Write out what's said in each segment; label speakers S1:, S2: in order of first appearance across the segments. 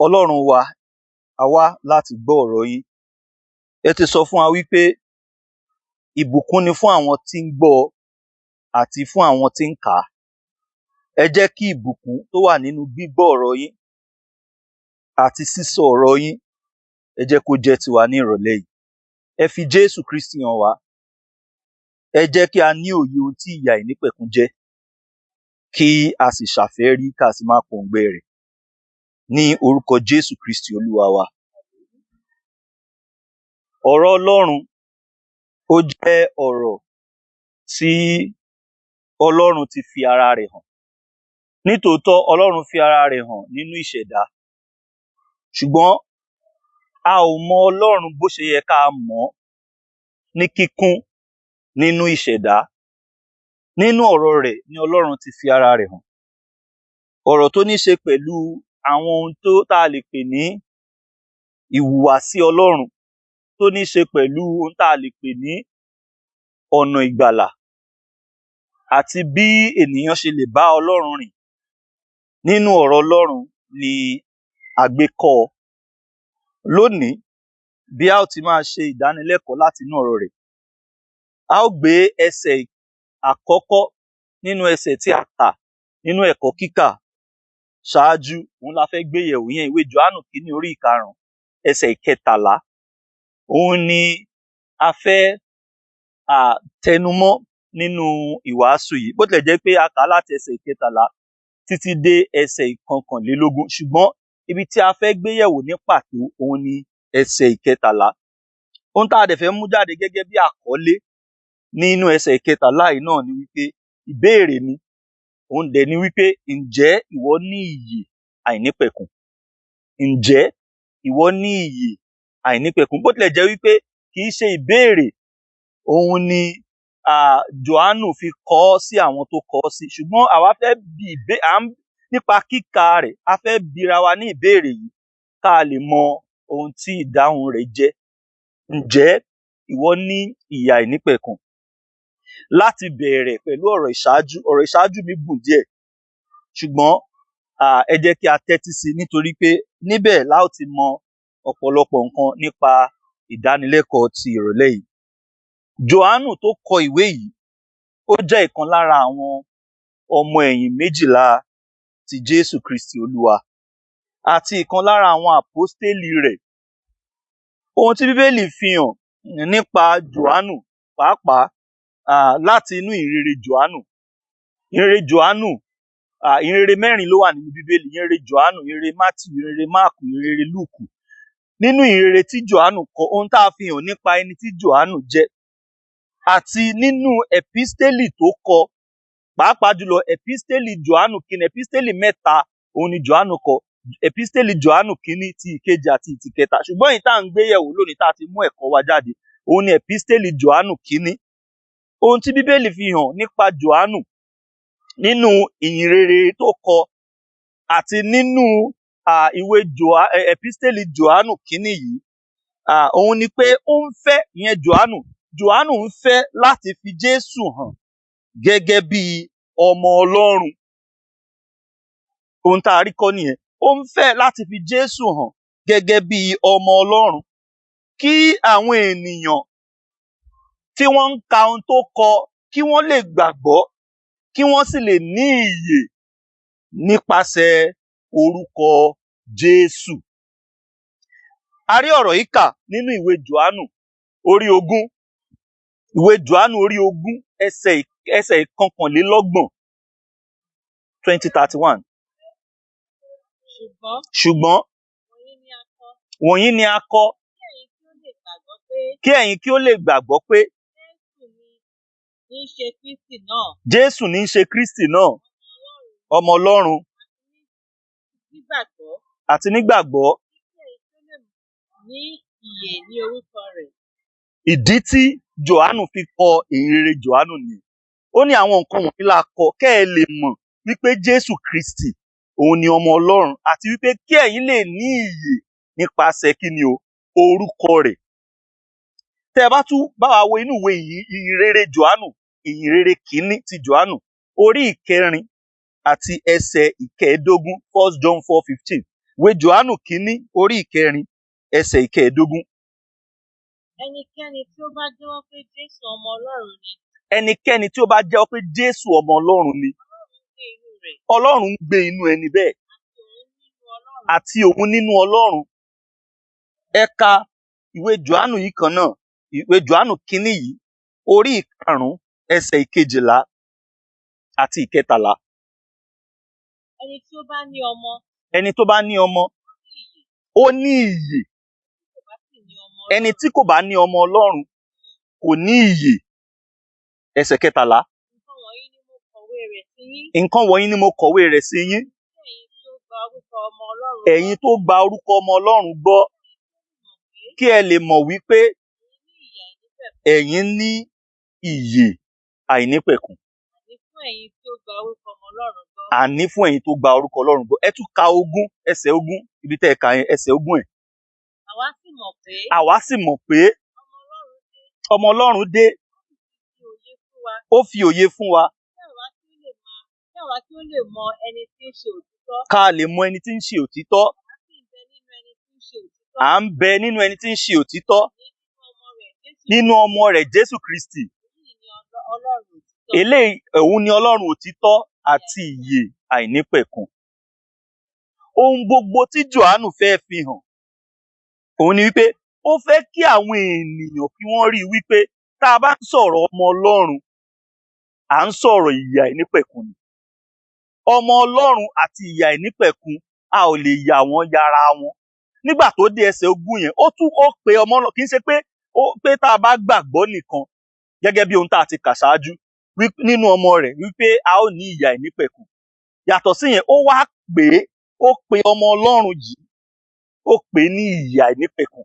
S1: Ọlọ́run wa, a wá láti gbọ́ ọ̀rọ̀ yín. Ẹ ti sọ fún wa wípé ìbùkún ni fún àwọn tí ń gbọ́ àti fún àwọn tí ń kà á. Ẹ jẹ́ kí ìbùkún tó wà nínú gbígbọ́ ọ̀rọ̀ yín àti sísọ ọ̀rọ̀ yín, ẹ jẹ́ kó jẹ́ tiwa ní ìrọ̀lẹ́ yìí. Ẹ fi Jésù Kristi hàn wá. Ẹ jẹ́ kí a ní òye ohun tí ìyè àìnípẹ̀kun jẹ́, kí a sì ṣàfẹ́rí ká sì máa pòǹgbẹ rẹ̀. Ní orúkọ Jésù Kristi Olúwa wa. Ọ̀rọ̀ Ọlọ́run ó jẹ́ ọ̀rọ̀ tí Ọlọ́run ti fi ara rẹ̀ hàn. Nítòótọ́, Ọlọ́run fi ara rẹ̀ hàn nínú ìṣẹ̀dá. Ṣùgbọ́n a ò mọ Ọlọ́run bó ṣe yẹ ká mọ̀ ọ́ ní kíkún nínú ìṣẹ̀dá. Nínú ọ̀rọ̀ rẹ̀ ni Ọlọ́run ti fi ara rẹ̀ hàn. Ọ̀rọ̀ tó ní ṣe pẹ̀lú àwọn ohun tá a lè pè ní ìhùwàsí Ọlọ́run, tó ní ṣe pẹ̀lú ohun tá a lè pè ní ọ̀nà ìgbàlà àti bí ènìyàn ṣe lè bá Ọlọ́run rìn. Nínú ọ̀rọ̀ Ọlọ́run ni àgbékọ́ ọ. Lónìí, bí a ó ti máa ṣe ìdánilẹ́kọ̀ọ́ láti inú ọ̀rọ̀ rẹ̀, a ó gbé ẹsẹ̀ àkọ́kọ́ nínú ẹsẹ̀ tí a kà nínú ẹ̀kọ́ kíkà ṣáájú. Òun la fẹ́ gbé yẹ̀wò yẹn, ìwé Jòhánù kínní orí 5 ẹsẹ̀ 13. Òun ni a fẹ́ tẹnumọ́ nínú ìwàásù yìí. Bó tilẹ̀ jẹ́ pé a kà á láti ẹsẹ̀ 13 títí dé ẹsẹ̀ 21, ṣùgbọ́n ibi tí a fẹ́ gbé yẹ̀wò ní pàtó òun ni ẹsẹ̀ 13. Ohun tá a dẹ̀ fẹ́ mú jáde gẹ́gẹ́ bí àkọ́lé nínú ẹsẹ̀ 13 yìí náà ni wípé ìbéèrè ni, òun dẹ̀ ni wípé ǹjẹ́ ìwọ ní ìyè àìnípẹ̀kun? Ǹjẹ́ ìwọ ní ìyè àìnípẹ̀kun? Bó tilẹ̀ jẹ́ wípé kì í ṣe ìbéèrè òun ni Jòhánù fi kọ ọ́ sí àwọn tó kọ ọ́ sí, ṣùgbọ́n àwa fẹ́ nípa kíkà rẹ̀, a fẹ́ bira wa ní ìbéèrè yìí ká lè mọ ohun tí ìdáhùn rẹ̀ jẹ́. Ǹjẹ́ ìwọ ní ìyè àìnípẹ̀kun? Láti bẹ̀rẹ̀ pẹ̀lú ọ̀rọ̀ ìṣáájú mi gùn díẹ̀, ṣùgbọ́n ẹ jẹ́ kí a tẹ́tí sí i, nítorí pé níbẹ̀ la ó ti mọ ọ̀pọ̀lọpọ̀ nǹkan nípa ìdánilẹ́kọ̀ọ́ ti ìrọ̀lẹ́ yìí. Jòhánù tó kọ ìwé yìí, ó jẹ́ ìkan lára àwọn ọmọ ẹ̀yìn 12 ti Jésù Kristi Olúwa àti ìkan lára àwọn àpọ́stélì rẹ̀. Ohun tí Bíbélì fi hàn nípa Jòhánù pàápàá láti inú ìhìnrere Jòhánù. Ìhìnrere Jòhánù, ìhìnrere 4 ló wà nínú Bíbélì: ìhìnrere Jòhánù, ìhìnrere Mátíù, ìhìnrere Máàkù, ìhìnrere Lúùkù. Nínú ìhìnrere tí Jòhánù kọ, ohun tá a fi hàn nípa ẹni tí Jòhánù jẹ́, àti nínú ẹ̀pístélì tó kọ, pàápàá jùlọ ẹ̀pístélì Jòhánù kínní, ẹ̀pístélì 3 òun ni Jòhánù kọ: ẹ̀pístélì Jòhánù kínní, ti ìkejì àti ti ìkẹta. Ṣùgbọ́n èyí tá à ń gbé yẹ̀wò lónìí, tá a ti mú ẹ̀kọ́ wa jáde, òun ni ẹ̀pístélì Jòhánù kínní. Ohun tí Bíbélì fi hàn nípa Jòhánù nínú ìhìnrere tó kọ àti nínú ìwé ẹ̀pístélì Jòhánù kínní yìí, òun ni pé ó ń fẹ́, ìyẹn Jòhánù ń fẹ́ láti fi Jésù hàn gẹ́gẹ́ bí ọmọ Ọlọ́run. Ohun tá a rí kọ́ nìyẹn. Ó ń fẹ́ láti fi Jésù hàn gẹ́gẹ́ bí ọmọ Ọlọ́run, kí àwọn ènìyàn tí wọ́n ń ka ohun tó kọ, kí wọ́n lè gbàgbọ́, kí wọ́n sì lè ní ìyè nípasẹ̀ orúkọ Jésù. A rí ọ̀rọ̀ yìí kà nínú ìwé Jòhánù orí 20, ìwé Jòhánù orí 20 ẹsẹ̀ 29, 20:31. Ṣùgbọ́n wọ̀nyí ni a kọ kí ẹ̀yin kí ó lè gbàgbọ́ pé Jésù ní í ṣe Kristi náà, ọmọ Ọlọ́run, àti nígbàgbọ́ ìdí tí Jòhánù fi kọ ìhìnrere Jòhánù nìyẹn. Ó ní àwọn nǹkan wọ̀nyí la kọ kẹ́ ẹ lè mọ̀ wípé Jésù Kristi òun ni ọmọ Ọlọ́run, àti wípé kí ẹ̀yin lè ní ìyè nípasẹ̀ kí ni o, orúkọ rẹ̀. Tẹ́ ẹ bá tún bá wa wo inú ìwé ìhìnrere Jòhánù, ìhìnrere kínní ti Jòhánù orí 4 àti ẹsẹ̀ 15, 1 John 4:15. ìwé Jòhánù kínní orí ìkẹrin ẹsẹ̀ ìkẹẹ̀ẹ́dógún.
S2: Ẹnikẹ́ni tí ó bá jẹ́wọ́ pé Jésù ọmọ Ọlọ́run ni.
S1: Ẹnikẹ́ni tí ó bá jẹ́wọ́ pé Jésù ọmọ Ọlọ́run ni. Ọlọ́run ń gbé inú rẹ̀. Ọlọ́run ń gbé inú ẹni bẹ́ẹ̀. Àti òun nínú Ọlọ́run. Ẹ ka ìwé Jòhánù yìí kan náà, ìwé Jòhánù kínní yìí, orí ìkarùn-ún ẹsẹ̀ ìkejìlá àti ìkẹtàlá.
S2: Ẹni tí ó bá ní ọmọ.
S1: Ẹni tó bá ní ọmọ, ó ní ìyè. Ẹni tí kò bá ní ọmọ Ọlọ́run kò ní ìyè. Ẹsẹ̀ kẹtàlá.
S2: Nǹkan wọ̀nyí ni mo kọ̀wé rẹ̀ sí yín.
S1: Nǹkan wọ̀nyí ni mo kọ̀wé rẹ̀ sí yín. Ẹ̀yin tó gba orúkọ ọmọ Ọlọ́run gbọ́, kí ẹ lè mọ̀ wípé ẹ̀yin ní ìyè àìnípẹ̀kun. Àní fún ẹ̀yin tó gba orúkọ Ọlọ́run gbọ́. Ẹ tún ka ẹsẹ̀ 20, ibi tẹ́ ẹ kà yẹn, ẹsẹ̀ 20 ẹ̀. Àwa sì mọ̀ pé ọmọ Ọlọ́run dé. Ó fi òye fún wa. Ká lè mọ ẹni tí ń ṣe òtítọ́. À ń bẹ nínú ẹni tí ń ṣe òtítọ́. Nínú ọmọ rẹ̀ Jésù Kristi. Eléyìí òun ni Ọlọ́run òtítọ́ àti ìyè àìnípẹ̀kun. Ohun gbogbo tí Jòhánù fẹ́ fi hàn, òun ni wípé ó fẹ́ kí àwọn ènìyàn kí wọ́n rí wípé tá a bá ń sọ̀rọ̀ ọmọ Ọlọ́run, à ń sọ̀rọ̀ ìyè àìnípẹ̀kun ni. Ọmọ Ọlọ́run àti ìyè àìnípẹ̀kun, a ò lè yà wọ́n yára wọn. Nígbà tó dé ẹsẹ̀ 20 yẹn, ó pe ọmọ náà, kì í ṣe pé tá a bá gbàgbọ́ nìkan, gẹ́gẹ́ bí ohun tá a ti kà ṣáájú nínú ọmọ rẹ̀ wípé a ó ní ìyè àìnípẹ̀kun. Yàtọ̀ sí yẹn, ó pe ọmọ Ọlọ́run yìí, ó pè é ní ìyè àìnípẹ̀kun.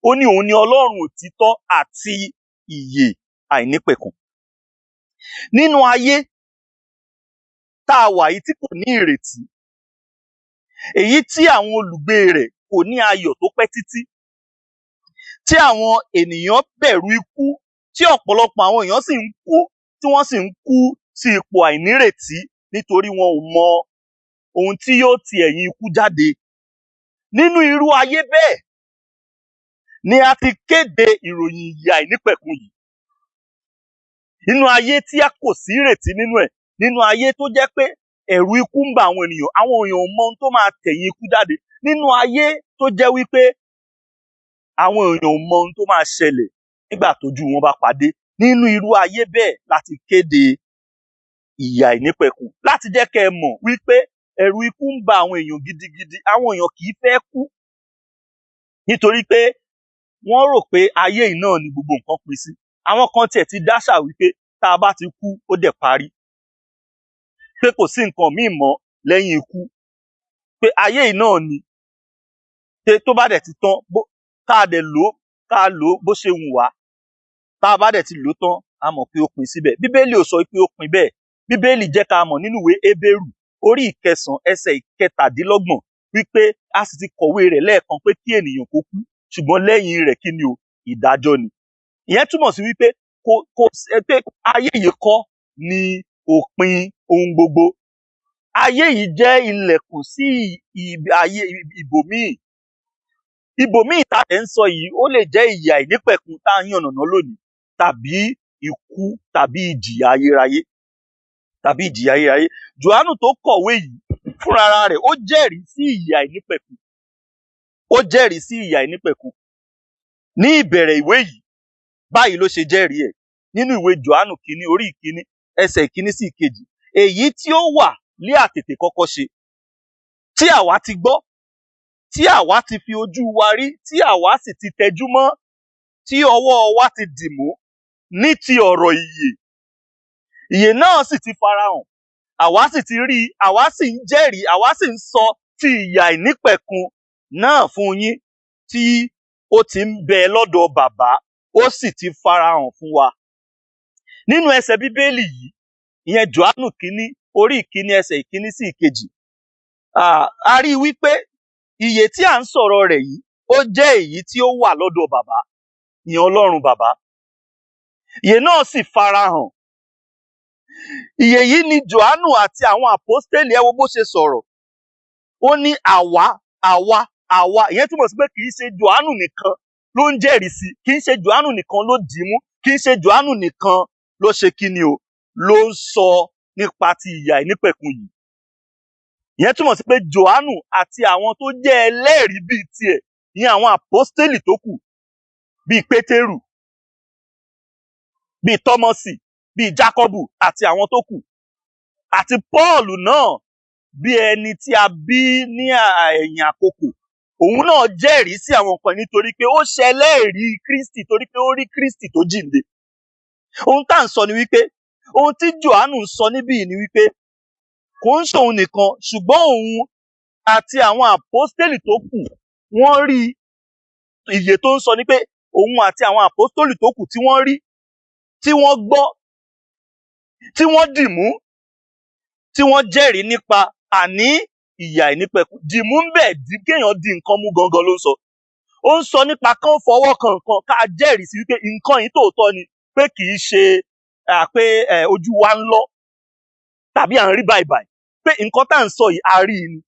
S1: Ó ní òun ni Ọlọ́run òtítọ́ àti ìyè àìnípẹ̀kun. Nínú ayé tá a wà yìí tí kò ní ìrètí, èyí tí àwọn olùgbé rẹ̀ kò ní ayọ̀ tó pẹ́ títí, tí àwọn ènìyàn bẹ̀rù ikú, tí ọ̀pọ̀lọpọ̀ àwọn èèyàn sì ń kú, tí wọ́n sì ń kú sí ipò àìnírètí nítorí wọn ò mọ ohun tí yóò ti ẹ̀yìn ikú jáde. Nínú irú ayé bẹ́ẹ̀ ni a ti kéde ìròyìn ìyè àìnípẹ̀kun yìí. Nínú ayé tí a kò sí ìrètí nínú ẹ̀, nínú ayé tó jẹ́ pé ẹ̀rù ikú ń ba àwọn ènìyàn ò mọ ohun tó máa tẹ̀yìn ikú jáde. Nínú ayé tó jẹ́ wípé àwọn èèyàn ò mọ ohun tó máa ṣẹlẹ̀ nígbà tójú wọn bá padé. Nínú irú ayé bẹ́ẹ̀ láti kéde ìyè àìnípẹ̀kun, láti jẹ́ kẹ́ ẹ mọ̀ wípé ẹ̀rù ikú ń ba àwọn èèyàn gidigidi. Àwọn èèyàn kì í fẹ́ kú nítorí pé wọ́n rò pé ayé yìí náà ni gbogbo nǹkan pín sí. Àwọn kan tiẹ̀ ti dáṣà wípé tá a bá ti kú ó dẹ̀ parí, pé kò sí nǹkan míì mọ́ lẹ́yìn ikú, pé ayé yìí náà ni, pé tó bá dẹ̀ ti tán, ká lò ó bó ṣe wù wá, tá a bá dẹ̀ ti lò ó tán, a mọ̀ pé ó pin síbẹ̀. Bíbélì ò sọ pé ó pin bẹ́ẹ̀. Bíbélì jẹ́ ká mọ̀ nínú ìwé Hébérù orí 9 ẹsẹ̀ 17 wípé a sì ti kọ̀wé rẹ̀ lẹ́ẹ̀kan pé kí ènìyàn kó kú, ṣùgbọ́n lẹ́yìn rẹ̀ kí ni o? Ìdájọ́ ni. Ìyẹn túmọ̀ sí wípé pé ayé yìí kọ́ ni òpin ohun gbogbo. Ayé yìí jẹ́ ilẹ̀kùn sí ayé ibòmíì. Ibòmíì tá ẹ̀ ń sọ yìí, ó lè jẹ́ ìyè àìnípẹ̀kun tá a yànnàná lónìí, tàbí ikú, tàbí ìjìyà ayérayé. Jòhánù tó kọ̀wé yìí fúnra rẹ̀, ó jẹ́rìí sí ìyè àìnípẹ̀kun. Ní ìbẹ̀rẹ̀ ìwé yìí, báyìí ló ṣe jẹ́rìí ẹ̀ nínú ìwé Jòhánù kínní orí 1 ẹsẹ̀ 1 sí 2. Èyí tí ó wà ní àtètè kọ́kọ́ ṣe, tí àwa ti gbọ́, tí àwa ti fi ojú wa rí, tí àwa sì ti tẹjú mọ́, tí ọwọ́ wa ti dì mú ní ti ọ̀rọ̀ ìyè. Ìyè náà sì ti farahàn, àwa sì ti rí i, àwa sì ń jẹ́rìí, àwa sì ń sọ ti ìyè àìnípẹ̀kun náà fún yín, tí ó ti ń bẹ lọ́dọ̀ Bàbá, ó sì ti farahàn fún wa. Nínú ẹsẹ̀ Bíbélì yìí, ìyẹn Jòhánù kínní orí 1 ẹsẹ̀ 1 sí 2, a rí wípé ìyè tí à ń sọ̀rọ̀ rẹ̀ yìí, ó jẹ́ èyí tí ó wà lọ́dọ̀ Bàbá, ìyẹn Ọlọ́run Bàbá. Ìyè náà sì farahàn. Ìyè yìí ni Jòhánù àti àwọn àpọ́stélì, ẹ wo bó ṣe sọ̀rọ̀. Ó ní àwa àwa ìyẹn túmọ̀ sí pé kì í ṣe Jòhánù nìkan ló ń jẹ́rìí sí, kì í ṣe Jòhánù nìkan ló dì í mú, kì í ṣe Jòhánù nìkan ló ṣe kíni o ló ń sọ nípa ti ìyà ìnípẹ̀kun yìí. Ìyẹn túmọ̀ sí pé Jòhánù àti àwọn tó jẹ́ ẹlẹ́rìí bíi tiẹ̀ ní àwọn àpọ́stélì tó kù bíi Pétérù, bíi Tọ́mọ́sì, bíi Jákọ́bù àti àwọn tó kù, àti Pọ́ọ̀lù náà bí ẹni tí a bí ní ẹ̀yìn àkókò, òun náà jẹ́rìí sí àwọn nǹkan nítorí pé ó ṣẹlẹ́rìí Kristi, torí pé ó rí Kristi tó jíǹde. Ohun tá à ń sọ ni wípé, ohun tí Jòhánù ń sọ níbí ni wípé kò ń ṣòun nìkan, ṣùgbọ́n òun àti àwọn àpọ́stélì tó kù wọ́n rí. Ìyè tó ń sọ ni pé òun àti àwọn àpọ́stélì tó kù tí wọ́n rí, tí wọ́n gbọ́, tí wọ́n dì mú, tí wọ́n jẹ́rìí nípa àní ìyà ìnípẹ̀kun. Dìmú ń bẹ̀ dí kéèyàn di nǹkan mú gangan ló ń sọ. Ó ń sọ nípa kán fọwọ́ kan nǹkan ká jẹ́rìí sí wípé nǹkan yìí tòótọ́ ni, pé kì í ṣe pé ojú wa ń lọ́ tàbí à ń rí báibái, pé nǹkan tá à ń sọ yìí a rí i ni.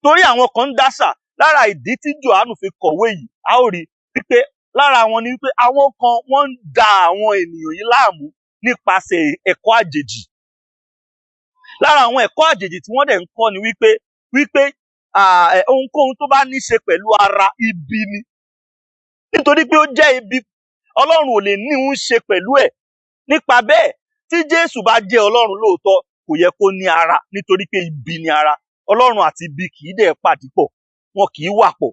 S1: Torí àwọn kan ń dáṣà, lára ìdí tí Jòhánù fi kọ̀wé yìí a ó rí wípé lára wọn ni wípé àwọn kan wọ́n ń da àwọn ènìyàn yìí láàmú nípasẹ̀ ẹ̀kọ́ àjèjì. Lára àwọn ẹ̀kọ́ àjèjì tí wọ́n dẹ̀ ń kọ́ ni wípé ohunkóhun tó bá ní ṣe pẹ̀lú ara ibi ni. Nítorí pé ó jẹ́ ibi, Ọlọ́run ò lè ní ń ṣe pẹ̀lú ẹ̀. Nípa bẹ́ẹ̀, tí Jésù bá jẹ́ Ọlọ́run lóòótọ́, kò yẹ kó ní ara, nítorí pé ibi ni ara. Ọlọ́run àti ibi kì í dẹ̀ pàdé pọ̀, wọn kì í wà pọ̀.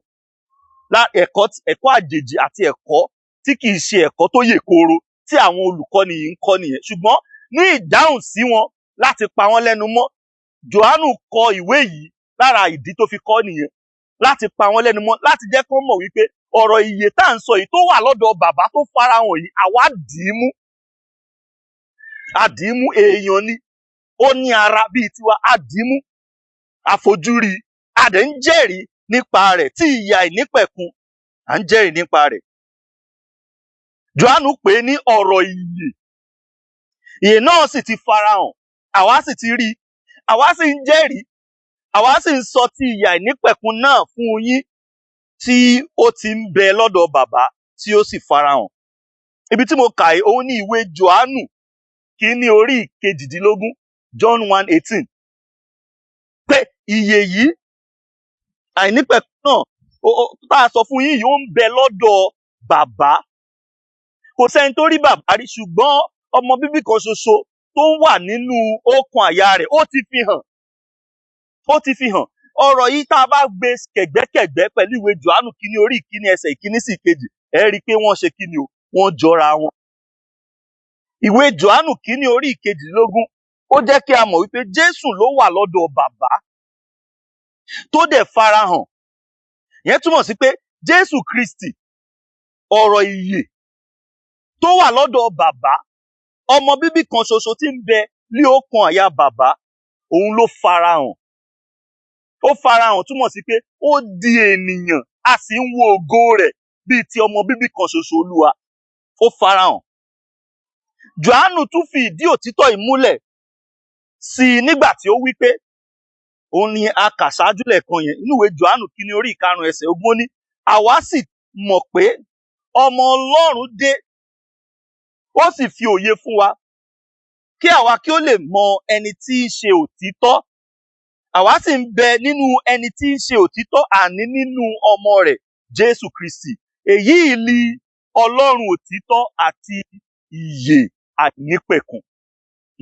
S1: Ẹ̀kọ́ àjèjì àti ẹ̀kọ́ tí kì í ṣe ẹ̀kọ́ tó yè kooro tí àwọn olùkọ́ni yìí ń kọ́ nìyẹn. Ṣùgbọ́n ní ìdáhùn sí wọn láti pa wọ́n lẹ́nu mọ́, Jòhánù kọ ìwé yìí lára ìdí tó fi kọ nìyẹn, láti pa wọ́n lẹ́nu mọ́, láti jẹ́ kó mọ̀ wípé ọ̀rọ̀ ìyè tá à ń sọ yìí tó wà lọ́dọ̀ bàbá tó farahàn yìí, àwa dì í mú. A dì í mú, èèyàn ni, ó ní ara bíi tiwa, a dì í mú, àfojúrí, a dẹ̀ ń jẹ́rìí nípa rẹ̀, tí ìyà ìnípẹ̀kun à ń jẹ́rìí nípa rẹ̀. Jòhánù pè é ní ọ̀rọ̀ ìyè. Ìyè náà sì ti farahàn, àwa sì ti rí, àwa sì ń jẹ́rìí, àwa sì ń sọ ti ìyà ìnípẹ̀kun náà fún yín tí ó ti ń bẹ lọ́dọ̀ bàbá tí ó sì farahàn. Ibi tí mo kà yìí, òun ní ìwé Jòhánù kìíní orí 18, John 1:18. Pé ìyè yìí, àìnípẹ̀kun náà, tá a sọ fún yín yìí, ó ń bẹ lọ́dọ̀ bàbá. Kò sẹ́ni tó rí bàbá rí, ṣùgbọ́n ọmọ bíbí kan ṣoṣo tó wà nínú okùn àyà rẹ̀, ó ti fi hàn. Ó ti fi hàn. Ọ̀rọ̀ yìí tá a bá gbé kẹ̀gbẹ́kẹ̀gbẹ́ pẹ̀lú ìwé Jòhánù kìíní orí 1 ẹsẹ̀ 1 sí 2, ẹ rí i pé wọ́n ṣe kíni o, wọ́n jọra wọn. Ìwé Jòhánù kìíní orí 18, ó jẹ́ kí a mọ̀ wípé Jésù ló wà lọ́dọ̀ bàbá tó dẹ̀ farahàn. Ìyẹn túmọ̀ sí pé Jésù Kristi, ọ̀rọ̀ ìyè tó wà lọ́dọ̀ bàbá, ọmọ bíbí kan ṣoṣo tí ń bẹ ní okùn àyà bàbá, òun ló farahàn. Ó farahàn túmọ̀ sí pé ó di ènìyàn, a sì ń wo ògo rẹ̀ bíi ti ọmọ bíbí kan ṣoṣo Olúwa. Ó farahàn. Jòhánù tún fi ìdí òtítọ́ yìí múlẹ̀ sí i nígbà tí ó wí pé, òun ni a kà ṣáájú lẹ́ẹ̀kan yẹn, inú ìwé Jòhánù kìíní orí 5 ẹsẹ̀ 20, ó ní, àwa sì mọ̀ pé ọmọ Ọlọ́run dé, ó sì fi òye fún wa, kí àwa kí ó lè mọ ẹni tí í ṣe òtítọ́. Àwa sì ń bẹ nínú ẹni tí í ṣe òtítọ́, àní nínú ọmọ rẹ̀ Jésù Kristi. Èyí ni Ọlọ́run òtítọ́ àti ìyè àìnípẹ̀kun.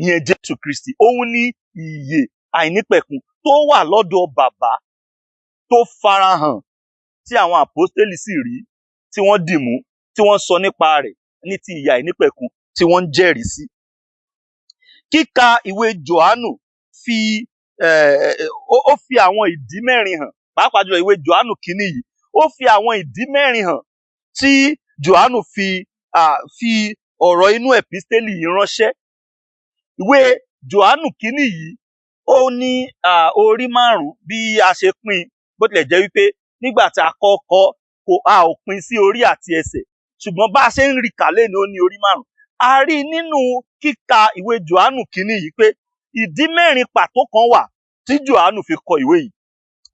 S1: Ìyẹn Jésù Kristi. Òun ni ìyè àìnípẹ̀kun tó wà lọ́dọ̀ bàbá, tó farahàn, tí àwọn àpọ́stélì sì rí, tí wọ́n dì mú, tí wọ́n sọ nípa rẹ̀ ní ti ìyà àìnípẹ̀kun, tí wọ́n ń jẹ́rìí sí. Kíka ìwé Jòhánù ó fi àwọn ìdí 4 hàn, pàápàá jùlọ ìwé Jòhánù kìíní yìí, ó fi àwọn ìdí 4 hàn tí Jòhánù fi ọ̀rọ̀ inú ẹ̀pístélì yìí ránṣẹ́. Ìwé Jòhánù kìíní yìí, ó ní orí 5 bí a ṣe pín, bó tilẹ̀ jẹ́ wípé nígbà tí a kọ́kọ́ a ò pín sí orí àti ẹsẹ̀, ṣùgbọ́n bá a ṣe ń rí kàlẹ́ ni ó ní orí 5. A rí nínú kíka ìwé Jòhánù kìíní yìí pé ìdí 4 pàtó kan wà tí Jòhánù fi kọ ìwé yìí.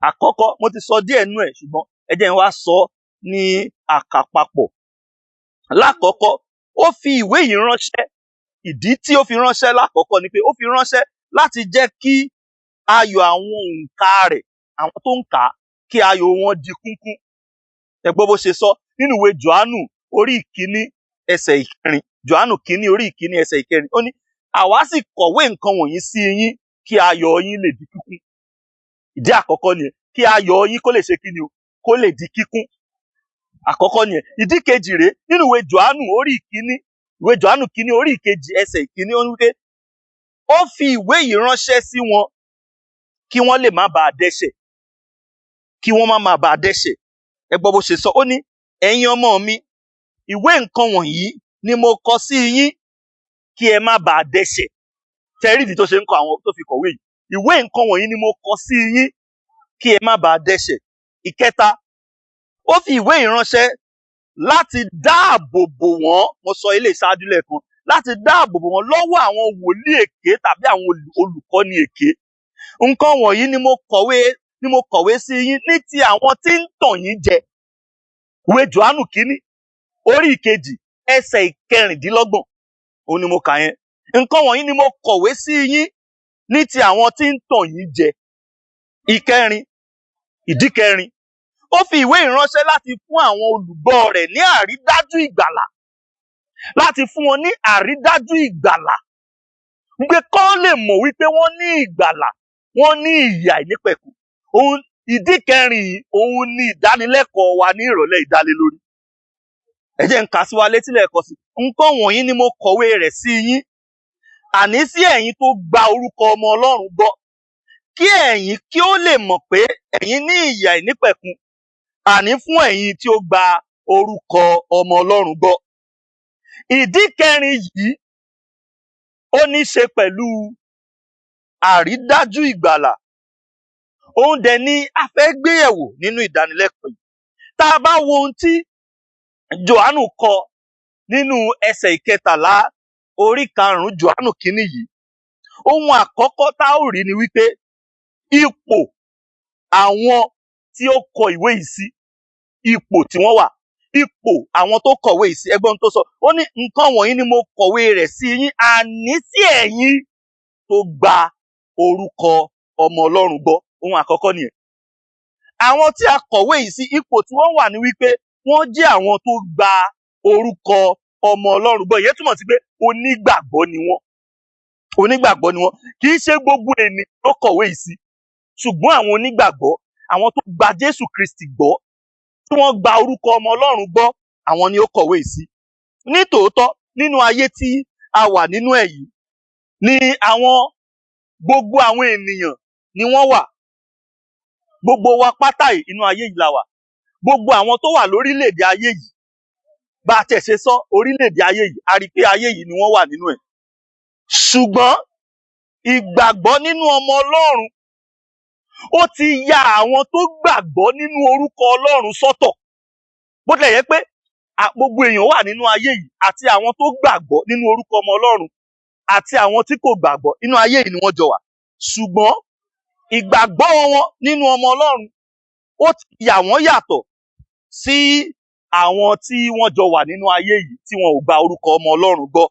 S1: Àkọ́kọ́, mo ti sọ díẹ̀ nú ẹ̀, ṣùgbọ́n ẹ jẹ́ n wá sọ ní àkàpapọ̀. Lákọ̀ọ́kọ́, ó fi ìwé yìí ránṣẹ́. Ìdí tí ó fi ránṣẹ́ lákọ̀ọ́kọ́ ni pé ó fi ránṣẹ́ láti jẹ́ kí ayọ̀ àwọn òǹkà rẹ̀, àwọn tó ń kà á, kí ayọ̀ wọn di kúnkún. Ẹ gbọ́ bó ṣe sọ nínú ìwé Jòhánù orí ìkíní ẹsẹ̀ ìkẹrin. Jòhánù kíní orí ìkíní ẹsẹ̀ ìkẹrin. Ó ní, àwa sì kọ̀wé nǹkan wọ̀nyí sí yín kí ayọ̀ yín lè di kíkún. Ìdí àkọ́kọ́ nìyẹn, kí ayọ̀ yín kó lè ṣe kíni o, kó lè di kíkún. Àkọ́kọ́ nìyẹn. Ìdí kejì rèé, nínú ìwé Jòhánù orí ìkíní, ìwé Jòhánù kíní orí ìkejì ẹsẹ̀ ìkíní, ó ní pé ó fi ìwé yìí ránṣẹ́ sí wọn kí wọ́n lè má bàa dẹ́ṣẹ̀. Kí wọ́n má bàa dẹ́ṣẹ̀. Ẹ gbọ́ bó ṣe sọ, ó ní, ẹ̀yin ọmọ mi, ìwé nǹkan wọ̀nyí ni mo kọ sí yín kí ẹ má bàa dẹ́ṣẹ̀. Tẹ́rí ìdí tó ṣe ń kọ àwọn tó fi kọ̀wé yìí. Ìwé nǹkan wọ̀nyí ni mo kọ sí yín kí ẹ má bàa dẹ́ṣẹ̀. Ìkẹta, ó fi ìwé yìí ránṣẹ́ láti dáàbò bò wọ́n, mo sọ ilé ìṣáájú lẹ́ẹ̀kan, láti dáàbò bò wọ́n lọ́wọ́ àwọn wòlíì èké tàbí àwọn olùkọ́ni èké. Nǹkan wọ̀nyí ni mo kọ̀wé sí yín ní ti àwọn tí ń tàn yín jẹ. Ìwé Jòhánù kíní orí ìkejì ẹsẹ̀ ìkẹrìndínlọ́gbọ̀n, òun ni mo kà yẹn. Nǹkan wọ̀nyí ni mo kọ̀wé sí yín ní ti àwọn tí ń tàn yín jẹ. Ìkẹrin, ìdí kẹrin, ó fi ìwé ìránṣẹ́ láti fún àwọn olùgbọ́ rẹ̀ ní àrídájú ìgbàlà. Láti fún wọn ní àrídájú ìgbàlà. Wípé kọ́ lè mọ̀ wípé wọ́n ní ìgbàlà, wọ́n ní ìyè àìnípẹ̀kun. Ìdí kẹrin yìí, òun ni ìdánilẹ́kọ̀ọ́ wa ní ìrọ̀lẹ́ ìdálé lórí. Ẹ jẹ́ n kà sí wa létí lẹ́ẹ̀kan sí. Nǹkan wọ̀nyí ni mo kọ̀wé rẹ̀ sí yín, àní sí ẹ̀yin tó gba orúkọ ọmọ Ọlọ́run gbọ́, kí ẹ̀yin kí ó lè mọ̀ pé ẹ̀yin ní ìyè àìnípẹ̀kun, àní fún ẹ̀yin tí ó gba orúkọ ọmọ Ọlọ́run gbọ́. Ìdí kẹrin yìí, ó ní ṣe pẹ̀lú àrídájú ìgbàlà. Òun dẹ̀ ni a fẹ́ gbé yẹ̀wò nínú ìdánilẹ́kọ̀ọ́ yìí. Tá a bá wo ohun tí Jòhánù kọ nínú ẹsẹ̀ ìkẹtàlá orí karùn-ún Jòhánù kíní yìí, ohun àkọ́kọ́ tá ó rí ni wípé ipò àwọn tí ó kọ ìwé yìí sí, ipò tí wọ́n wà, ipò àwọn tó kọ̀wé yìí sí. Ẹgbọ́n tó sọ, ó ní nǹkan wọ̀nyí ni mo kọ̀wé rẹ̀ sí yín, àní sí ẹ̀yin tó gba orúkọ ọmọ Ọlọ́run gbọ́. Ohun àkọ́kọ́ nìyẹn. Àwọn tí a kọ̀wé yìí sí, ipò tí wọ́n wà ní wípé wọ́n jẹ́ àwọn tó gba orúkọ ọmọ Ọlọ́run gbọ́. Ìyẹn túmọ̀ sí pé onígbàgbọ́ ni wọ́n. Onígbàgbọ́ ni wọ́n. Kì í ṣe gbogbo ènìyàn ló kọ̀wé yìí sí. Ṣùgbọ́n àwọn onígbàgbọ́, àwọn tó gba Jésù Kristi gbọ́, tí wọ́n gba orúkọ ọmọ Ọlọ́run gbọ́, àwọn ni ó kọ̀wé yìí sí. Nítòótọ́, nínú ayé tí a wà nínú ẹ̀ yìí, ni gbogbo àwọn ènìyàn ni wọ́n wà. Gbogbo wa pátá yìí inú ayé yìí la wà. Gbogbo àwọn tó wà lórílẹ̀-èdè ayé yìí, bá a tẹ̀ ṣe sọ orílẹ̀-èdè ayé yìí, a rí pé ayé yìí ni wọ́n wà nínú ẹ̀. Ṣùgbọ́n ìgbàgbọ́ nínú ọmọ Ọlọ́run, ó ti ya àwọn tó gbàgbọ́ nínú orúkọ Ọlọ́run sọ́tọ̀. Bó tilẹ̀ yẹ pé gbogbo èèyàn wà nínú ayé yìí, àti àwọn tó gbàgbọ́ nínú orúkọ ọmọ Ọlọ́run àti àwọn tí kò gbàgbọ́ nínú ayé yìí ni wọ́n jọ wà. Ṣùgbọ́n ìgbàgbọ́ wọn nínú ọmọ Ọlọ́run, ó ti yà wọ́n yàtọ̀ sí àwọn tí wọ́n jọ wà nínú ayé yìí tí wọn ò gba orúkọ ọmọ Ọlọ́run gbọ́.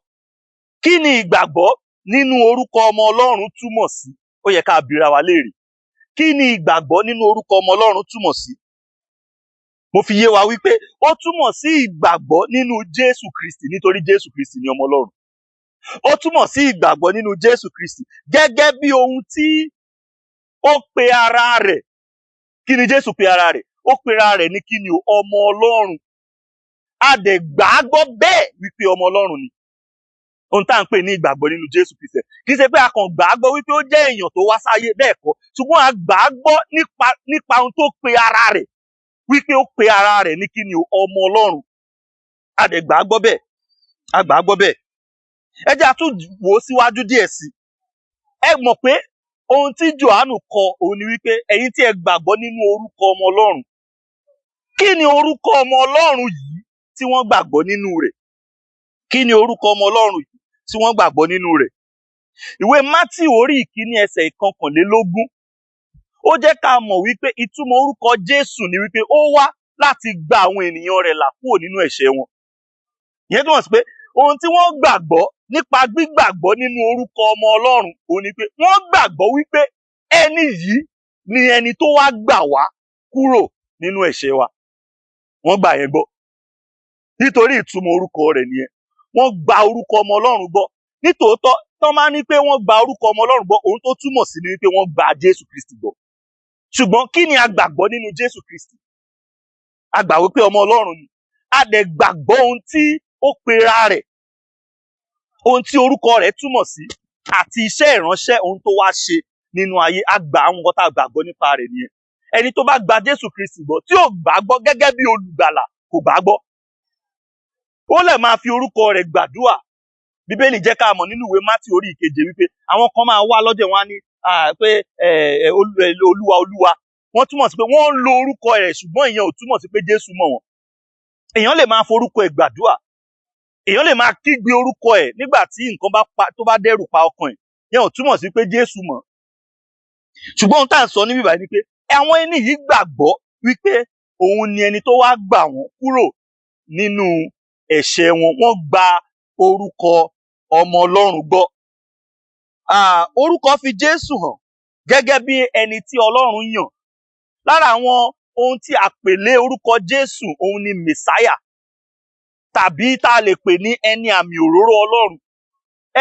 S1: Kí ni ìgbàgbọ́ nínú orúkọ ọmọ Ọlọ́run túmọ̀ sí? Ó yẹ ká bira wa léèrè. Kí ni ìgbàgbọ́ nínú orúkọ ọmọ Ọlọ́run túmọ̀ sí? Mo fi yé wa wípé ó túmọ̀ sí ìgbàgbọ́ nínú Jésù Kristi, nítorí Jésù Kristi ni ọmọ Ọlọ́run. Ó túmọ̀ sí ìgbàgbọ́ nínú Jésù Kristi gẹ́gẹ́ bí ohun tí ó pe ara rẹ̀. Kí ni Jésù pe ara rẹ̀? Ó pe ara rẹ̀ ní kí ni o? Ọmọ Ọlọ́run. A dẹ̀ gbàgbọ́ bẹ́ẹ̀ wípé ọmọ Ọlọ́run ni. Ohun tá à ń pè ní ìgbàgbọ́ nínú Jésù Kristi. Kì í ṣe pé a kàn gbàgbọ́ wípé ó jẹ́ èèyàn tó wá sáyé, bẹ́ẹ̀ kọ́. Ṣùgbọ́n a gbàgbọ́ nípa ohun tó pe ara rẹ̀, wípé ó pe ara rẹ̀ ní kí ni o? Ọmọ Ọlọ́run. A dẹ̀ gbàgbọ́ bẹ́ẹ̀. A gbàgbọ́ bẹ́ẹ̀. Ẹ jẹ́ a tún wò ó síwájú díẹ̀ sí. Ẹ mọ̀ pé ohun tí Jòhánù kọ òun ni wípé ẹ̀yin tí ẹ gbàgbọ́ nínú orúkọ ọmọ Ọlọ́run. Kí ni orúkọ ọmọ Ọlọ́run yìí tí wọ́n gbàgbọ́ nínú rẹ̀? Kí ni orúkọ ọmọ Ọlọ́run yìí tí wọ́n gbàgbọ́ nínú rẹ̀? Ìwé Mátíù orí ìkíní ẹsẹ̀ ìkọkànlélógún, ó jẹ́ ká mọ̀ wípé ìtumọ̀ orúkọ Jésù ni wípé ó wá láti gba àwọn ènìyàn rẹ̀ là kúrò nínú ẹ̀ṣẹ̀ wọn. Ìyẹn túmọ̀ sí pé ohun tí wọ́n gbàgbọ́ nípa gbígbàgbọ́ nínú orúkọ ọmọ Ọlọ́run òun ni pé wọ́n gbàgbọ́ wípé ẹni yìí ni ẹni tó wá gbà wá kúrò nínú ẹ̀ṣẹ̀ wa. Wọ́n gbà yẹn gbọ́ nítorí ìtumọ̀ orúkọ rẹ̀ nìyẹn. Wọ́n gba orúkọ ọmọ Ọlọ́run gbọ́. Nítòótọ́ tán máa ní pé wọ́n gba orúkọ ọmọ Ọlọ́run gbọ́, ohun tó túmọ̀ sí ni wípé wọ́n gba Jésù Kristi gbọ́. Ṣùgbọ́n kí ni a gbàgbọ́ nínú Jésù Kristi? A gbà wípé ọmọ Ọlọ́run ni. A dẹ̀ gbàgbọ́ ohun tí ó pera rẹ̀, ohun tí orúkọ rẹ̀ túmọ̀ sí, àti iṣẹ́ ìránṣẹ́ ohun tó wá ṣe nínú ayé. A gbà àwọn nǹkan tá a gbàgbọ́ nípa rẹ̀ nìyẹn. Ẹni tó bá gba Jésù Kristi gbọ́ tí ò gbàgbọ́ gẹ́gẹ́ bí olùgbàlà kò gbàgbọ́. Ó lè máa fi orúkọ rẹ̀ gbàdúrà. Bíbélì jẹ́ ká mọ̀ nínú ìwé Mátíù orí 7 wípé àwọn kan máa wá lọ́jọ́ wọn á ní pé Olúwa Olúwa. Wọ́n túmọ̀ sí pé wọ́n ń lo orúkọ rẹ̀ ṣùgbọ́n ìyẹn ò túmọ̀ sí pé Jésù mọ̀ wọ́n. Èèyàn lè máa forúkọ ẹ̀ gbàdúrà. Èèyàn lè máa kígbe orúkọ ẹ̀ nígbà tí nǹkan tó bá dẹ́rù pa ọkàn ẹ̀. Ìyẹn ò túmọ̀ sí pé Jésù mọ̀. Ṣùgbọ́n ohun tá à ń sọ níbí báyìí ni pé àwọn ẹni yìí gbàgbọ́ wípé òun ni ẹni tó wá gbà wọ́n kúrò nínú ẹ̀ṣẹ̀ wọn. Wọ́n gba orúkọ ọmọ Ọlọ́run gbọ́. Orúkọ fi Jésù hàn gẹ́gẹ́ bí ẹni tí Ọlọ́run yàn. Lára àwọn ohun tí a pè lé orúkọ Jésù òun ni Mèsáyà, tàbí tá a lè pè ní ẹni àmì òróró Ọlọ́run.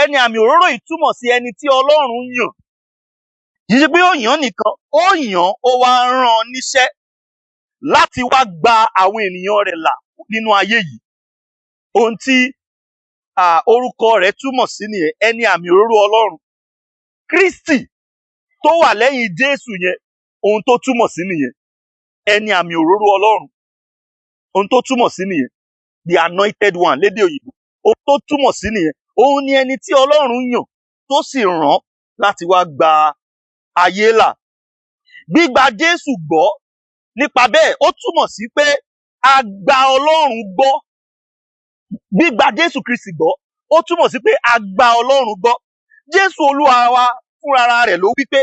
S1: Ẹni àmì òróró yìí túmọ̀ sí ẹni tí Ọlọ́run yàn. Kì í ṣe pé ó yàn nìkan, ó yàn ó wá rán níṣẹ́ láti wá gba àwọn ènìyàn rẹ̀ là nínú ayé yìí. Ohun tí orúkọ rẹ̀ túmọ̀ sí nìyẹn, ẹni àmì òróró Ọlọ́run. Kristi tó wà lẹ́yìn Jésù yẹn, ohun tó túmọ̀ sí nìyẹn, ẹni àmì òróró Ọlọ́run. Ohun tó túmọ̀ sí nìyẹn, the anointed one lédè òyìnbó. Ohun tó túmọ̀ sí nìyẹn, òun ni ẹni tí Ọlọ́run yàn tó sì rán láti wá gba ayé là. Gbígba Jésù gbọ́ nípa bẹ́ẹ̀ ó túmọ̀ sí pé a gba Ọlọ́run gbọ́. Gbígba Jésù Kristi gbọ́ ó túmọ̀ sí pé a gba Ọlọ́run gbọ́. Jésù Olúwa wa fúnra rẹ̀ ló wí pé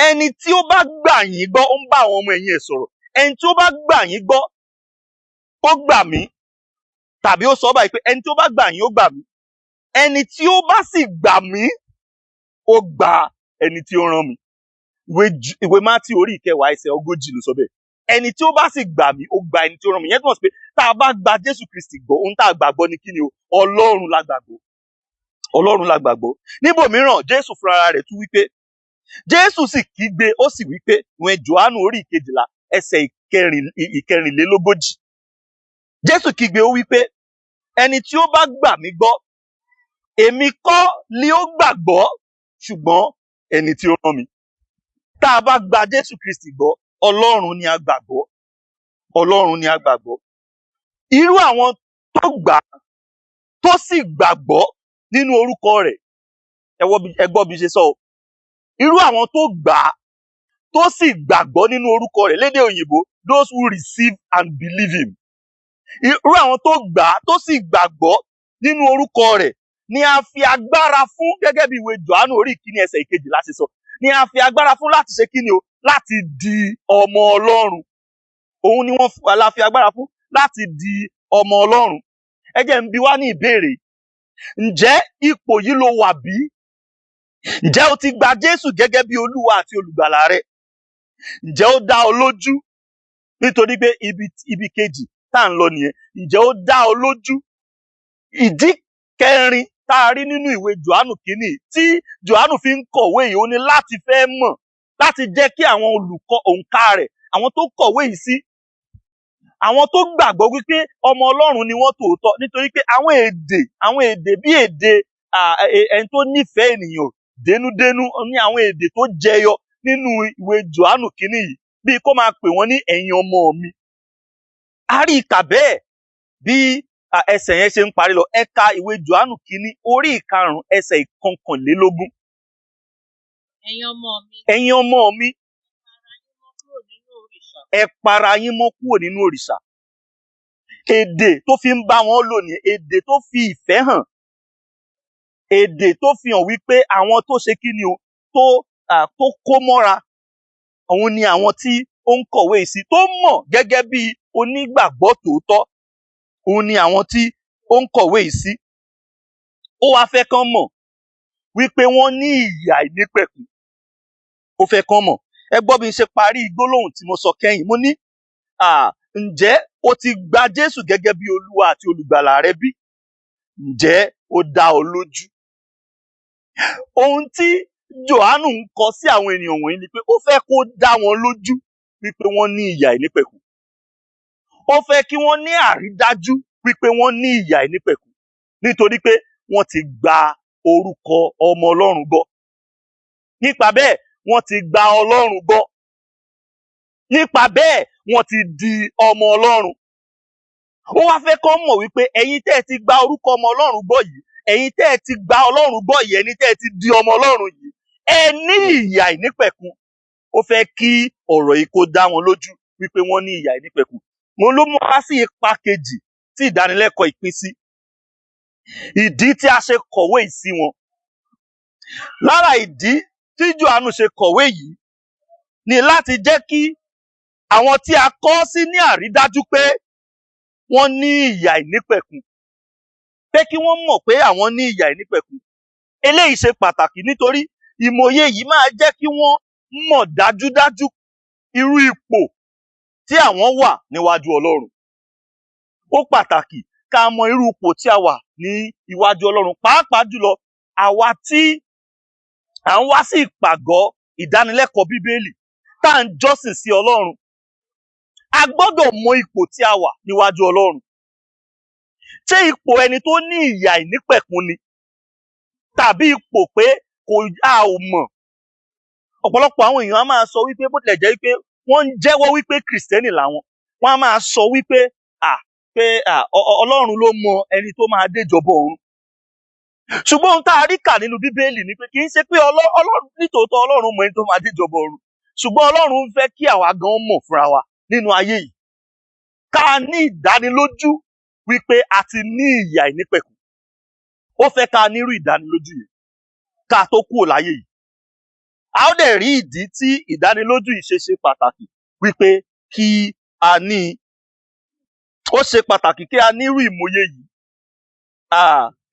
S1: ẹni tí ó bá gbà yín gbọ́, ó ń bá àwọn ọmọ ẹ̀yìn ẹ̀ sọ̀rọ̀, ẹni tí ó bá gbà yín gbọ́ ó gbà mí. Tàbí ó sọ báyìí pé ẹni tí ó bá gbà yín ó gbà mí, ẹni tí ó bá sì gbà mí ó gba ẹni tí ó rán mi. Ìwé Mátíù orí 9 ẹsẹ̀ 40 ló sọ bẹ́ẹ̀. Ẹni tí ó bá sì gbà mí ó gba ẹni tí ó rán mi. Ìyẹn túmọ̀ sí pé tá a bá gba Jésù Kristi gbọ́, ohun tá a gbàgbọ́ ni kí ni o? Ọlọ́run la gbàgbọ́. Ọlọ́run la gbàgbọ́. Níbòmíràn Jésù fúnra rẹ̀ tún wípé, Jésù sì kígbe ó sì wípé, ìwé Jòhánù orí 12 ẹsẹ̀ 44. Jésù kígbe ó wípé ẹni tí ó bá gbà mí gbọ́, èmi kọ́ ni ó gbàgbọ́ ṣùgbọ́n ẹni tí ó rán mi. Tá a bá gba Jésù Kristi gbọ́, Ọlọ́run ni a gbàgbọ́. Ọlọ́run ni a gbàgbọ́. Irú àwọn tó gbà tó sì gbàgbọ́ nínú orúkọ rẹ̀, ẹ gbọ́ bí ṣe sọ o. Irú àwọn tó gbà tó sì gbàgbọ́ nínú orúkọ rẹ̀ lédè òyìnbó, those who receive and believe him. Irú àwọn tó gbà tó sì gbàgbọ́ nínú orúkọ rẹ̀ ni a fi agbára fún, gẹ́gẹ́ bí ìwé Jòhánù orí 1 ẹsẹ̀ 2 láti sọ, ni a fi agbára fún láti ṣe kíni o? Láti di ọmọ Ọlọ́run. Òun ni la fi agbára fún láti di ọmọ Ọlọ́run. Ẹ jẹ́ n bi wá ní ìbéèrè. Ǹjẹ́ ipò yìí ló wà bí? Ǹjẹ́ o ti gba Jésù gẹ́gẹ́ bí Olúwa àti olùgbàlà rẹ? Ǹjẹ́ ó dá ọ lójú? Nítorí pé ibi kejì tá à ń lọ nìyẹn. Ǹjẹ́ ó dá ọ lójú? Ìdí kẹrin tá a rí nínú ìwé Jòhánù kìíní tí Jòhánù fi ń kọ̀wé yìí, ó ní láti fẹ́ mọ̀, láti jẹ́ kí àwọn olùkọ́ òǹkà rẹ̀, àwọn tó kọ̀wé yìí sí, àwọn tó gbàgbọ́ wípé ọmọ Ọlọ́run ni wọ́n tòótọ́, nítorí pé àwọn èdè bí èdè ẹni tó nífẹ̀ẹ́ ènìyàn dénúdénú ní àwọn èdè tó jẹyọ nínú ìwé Jòhánù kìíní yìí, bí kó máa pè wọ́n ní ẹ̀yin ọmọ mi. A rí ìkà bẹ́ẹ̀ bí ẹsẹ̀ yẹn ṣe ń parí lọ. Ẹ ka ìwé Jòhánù kìíní orí 5 ẹsẹ̀ 21.
S2: Ẹ̀yin ọmọ mi.
S1: Ẹ̀yin ọmọ mi. Ẹ para yín mọ́ kúrò nínú òrìṣà. Èdè tó fi ń bá wọn lò ní èdè tó fi ìfẹ́ hàn. Èdè tó fi hàn wípé àwọn tó ṣe kíni o, tó kó mọ́ra. òun ni àwọn tí ó ń kọ̀wé sí tó mọ̀ gẹ́gẹ́ bí onígbàgbọ́ tòótọ́. Òun ni àwọn tí ó ń kọ̀wé sí. Ó wá fẹ́ kán mọ̀ wípé wọ́n ní ìyè àìnípẹ̀kun. Ó fẹ́ kán mọ̀. Ẹ gbọ́ bí n ṣe parí gbólóhùn tí mo sọ kẹ́yìn. Mo ní ǹjẹ́ o ti gba Jésù gẹ́gẹ́ bí Olúwa àti Olùgbàlà rẹ bí? Ǹjẹ́ ó dá ọ lójú? Ohun tí Jòhánù ń kọ sí àwọn ènìyàn wọ̀nyí ni pé ó fẹ́ kó dá wọn lójú wípé wọ́n ní ìyè àìnípẹ̀kun. Ó fẹ́ kí wọ́n ní àrídájú wípé wọ́n ní ìyè àìnípẹ̀kun nítorí pé wọ́n ti gba orúkọ ọmọ Ọlọ́run gbọ́. Nípa bẹ́ẹ̀, wọ́n ti gba Ọlọ́run gbọ́. Nípa bẹ́ẹ̀, wọ́n ti di ọmọ Ọlọ́run. Ó wá fẹ́ kán mọ̀ wípé ẹ̀yin tẹ́ ẹ ti gba orúkọ ọmọ Ọlọ́run gbọ́ yìí, ẹ̀yin tẹ́ ẹ ti gba Ọlọ́run gbọ́ yìí, ẹ̀yin tẹ́ ẹ ti di ọmọ Ọlọ́run yìí, ẹ ní ìyè àìnípẹ̀kun. Ó fẹ́ kí ọ̀rọ̀ yìí kó dá wọn lójú wípé wọ́n ní ìyè àìnípẹ̀kun. Mo ló mú wá sí ipa kejì tí ìdánilẹ́kọ̀ọ́ ìpín sí. Ìdí tí a ṣe kọ̀wé yìí sí wọn. Lára ìdí tí Jòhánù ṣe kọ̀wé yìí ni láti jẹ́ kí àwọn tí a kọ sí ní àrídájú pé wọ́n ní ìyè àìnípẹ̀kun. Pé kí wọ́n mọ̀ pé àwọn ní ìyè àìnípẹ̀kun. Eléyìí ṣe pàtàkì nítorí ìmọ̀ye yìí máa jẹ́ kí wọ́n mọ̀ dájúdájú irú ipò tí àwọn wà níwájú Ọlọ́run. Ó pàtàkì ká mọ irú ipò tí a wà ní iwájú Ọlọ́run, pàápàá jùlọ àwa tí à ń wá sí ìpàgọ́ ìdánilẹ́kọ̀ọ́ Bíbélì tá à ń jọ́sìn sí Ọlọ́run. A gbọ́dọ̀ mọ ipò tí a wà níwájú Ọlọ́run. Ṣé ipò ẹni tó ní ìyè àìnípẹ̀kun ni? Tàbí ipò pé a ò mọ̀? Ọ̀pọ̀lọpọ̀ àwọn èèyàn á máa sọ wípé bó tilẹ̀ jẹ́ wípé wọ́n ń jẹ́wọ́ wípé Kìrìsìtẹ́nì làwọn, wọ́n á máa sọ wípé Ọlọ́run ló mọ ẹni tó máa déjọba ọ̀run. Ṣùgbọ́n ohun tá a rí kà nínú Bíbélì ni pé kì í ṣe pé Ọlọ́run nítòótọ́ Ọlọ́run mọ ẹni tó máa déjọba ọ̀run. Ṣùgbọ́n Ọlọ́run ń fẹ́ kí àwa gan mọ̀ fúnra wa nínú ayé yìí. Ká ní ìdánilójú wípé a ti ní ìyè àìnípẹ̀kun. Ó fẹ́ ká nírú ìdánilójú yìí ká tó kúrò láyé yìí. A ó dẹ̀ rí ìdí tí ìdánilójú yìí ṣe pàtàkì wípé kí a ní. Ó ṣe pàtàkì kí a nírú ìmọ̀ye yìí.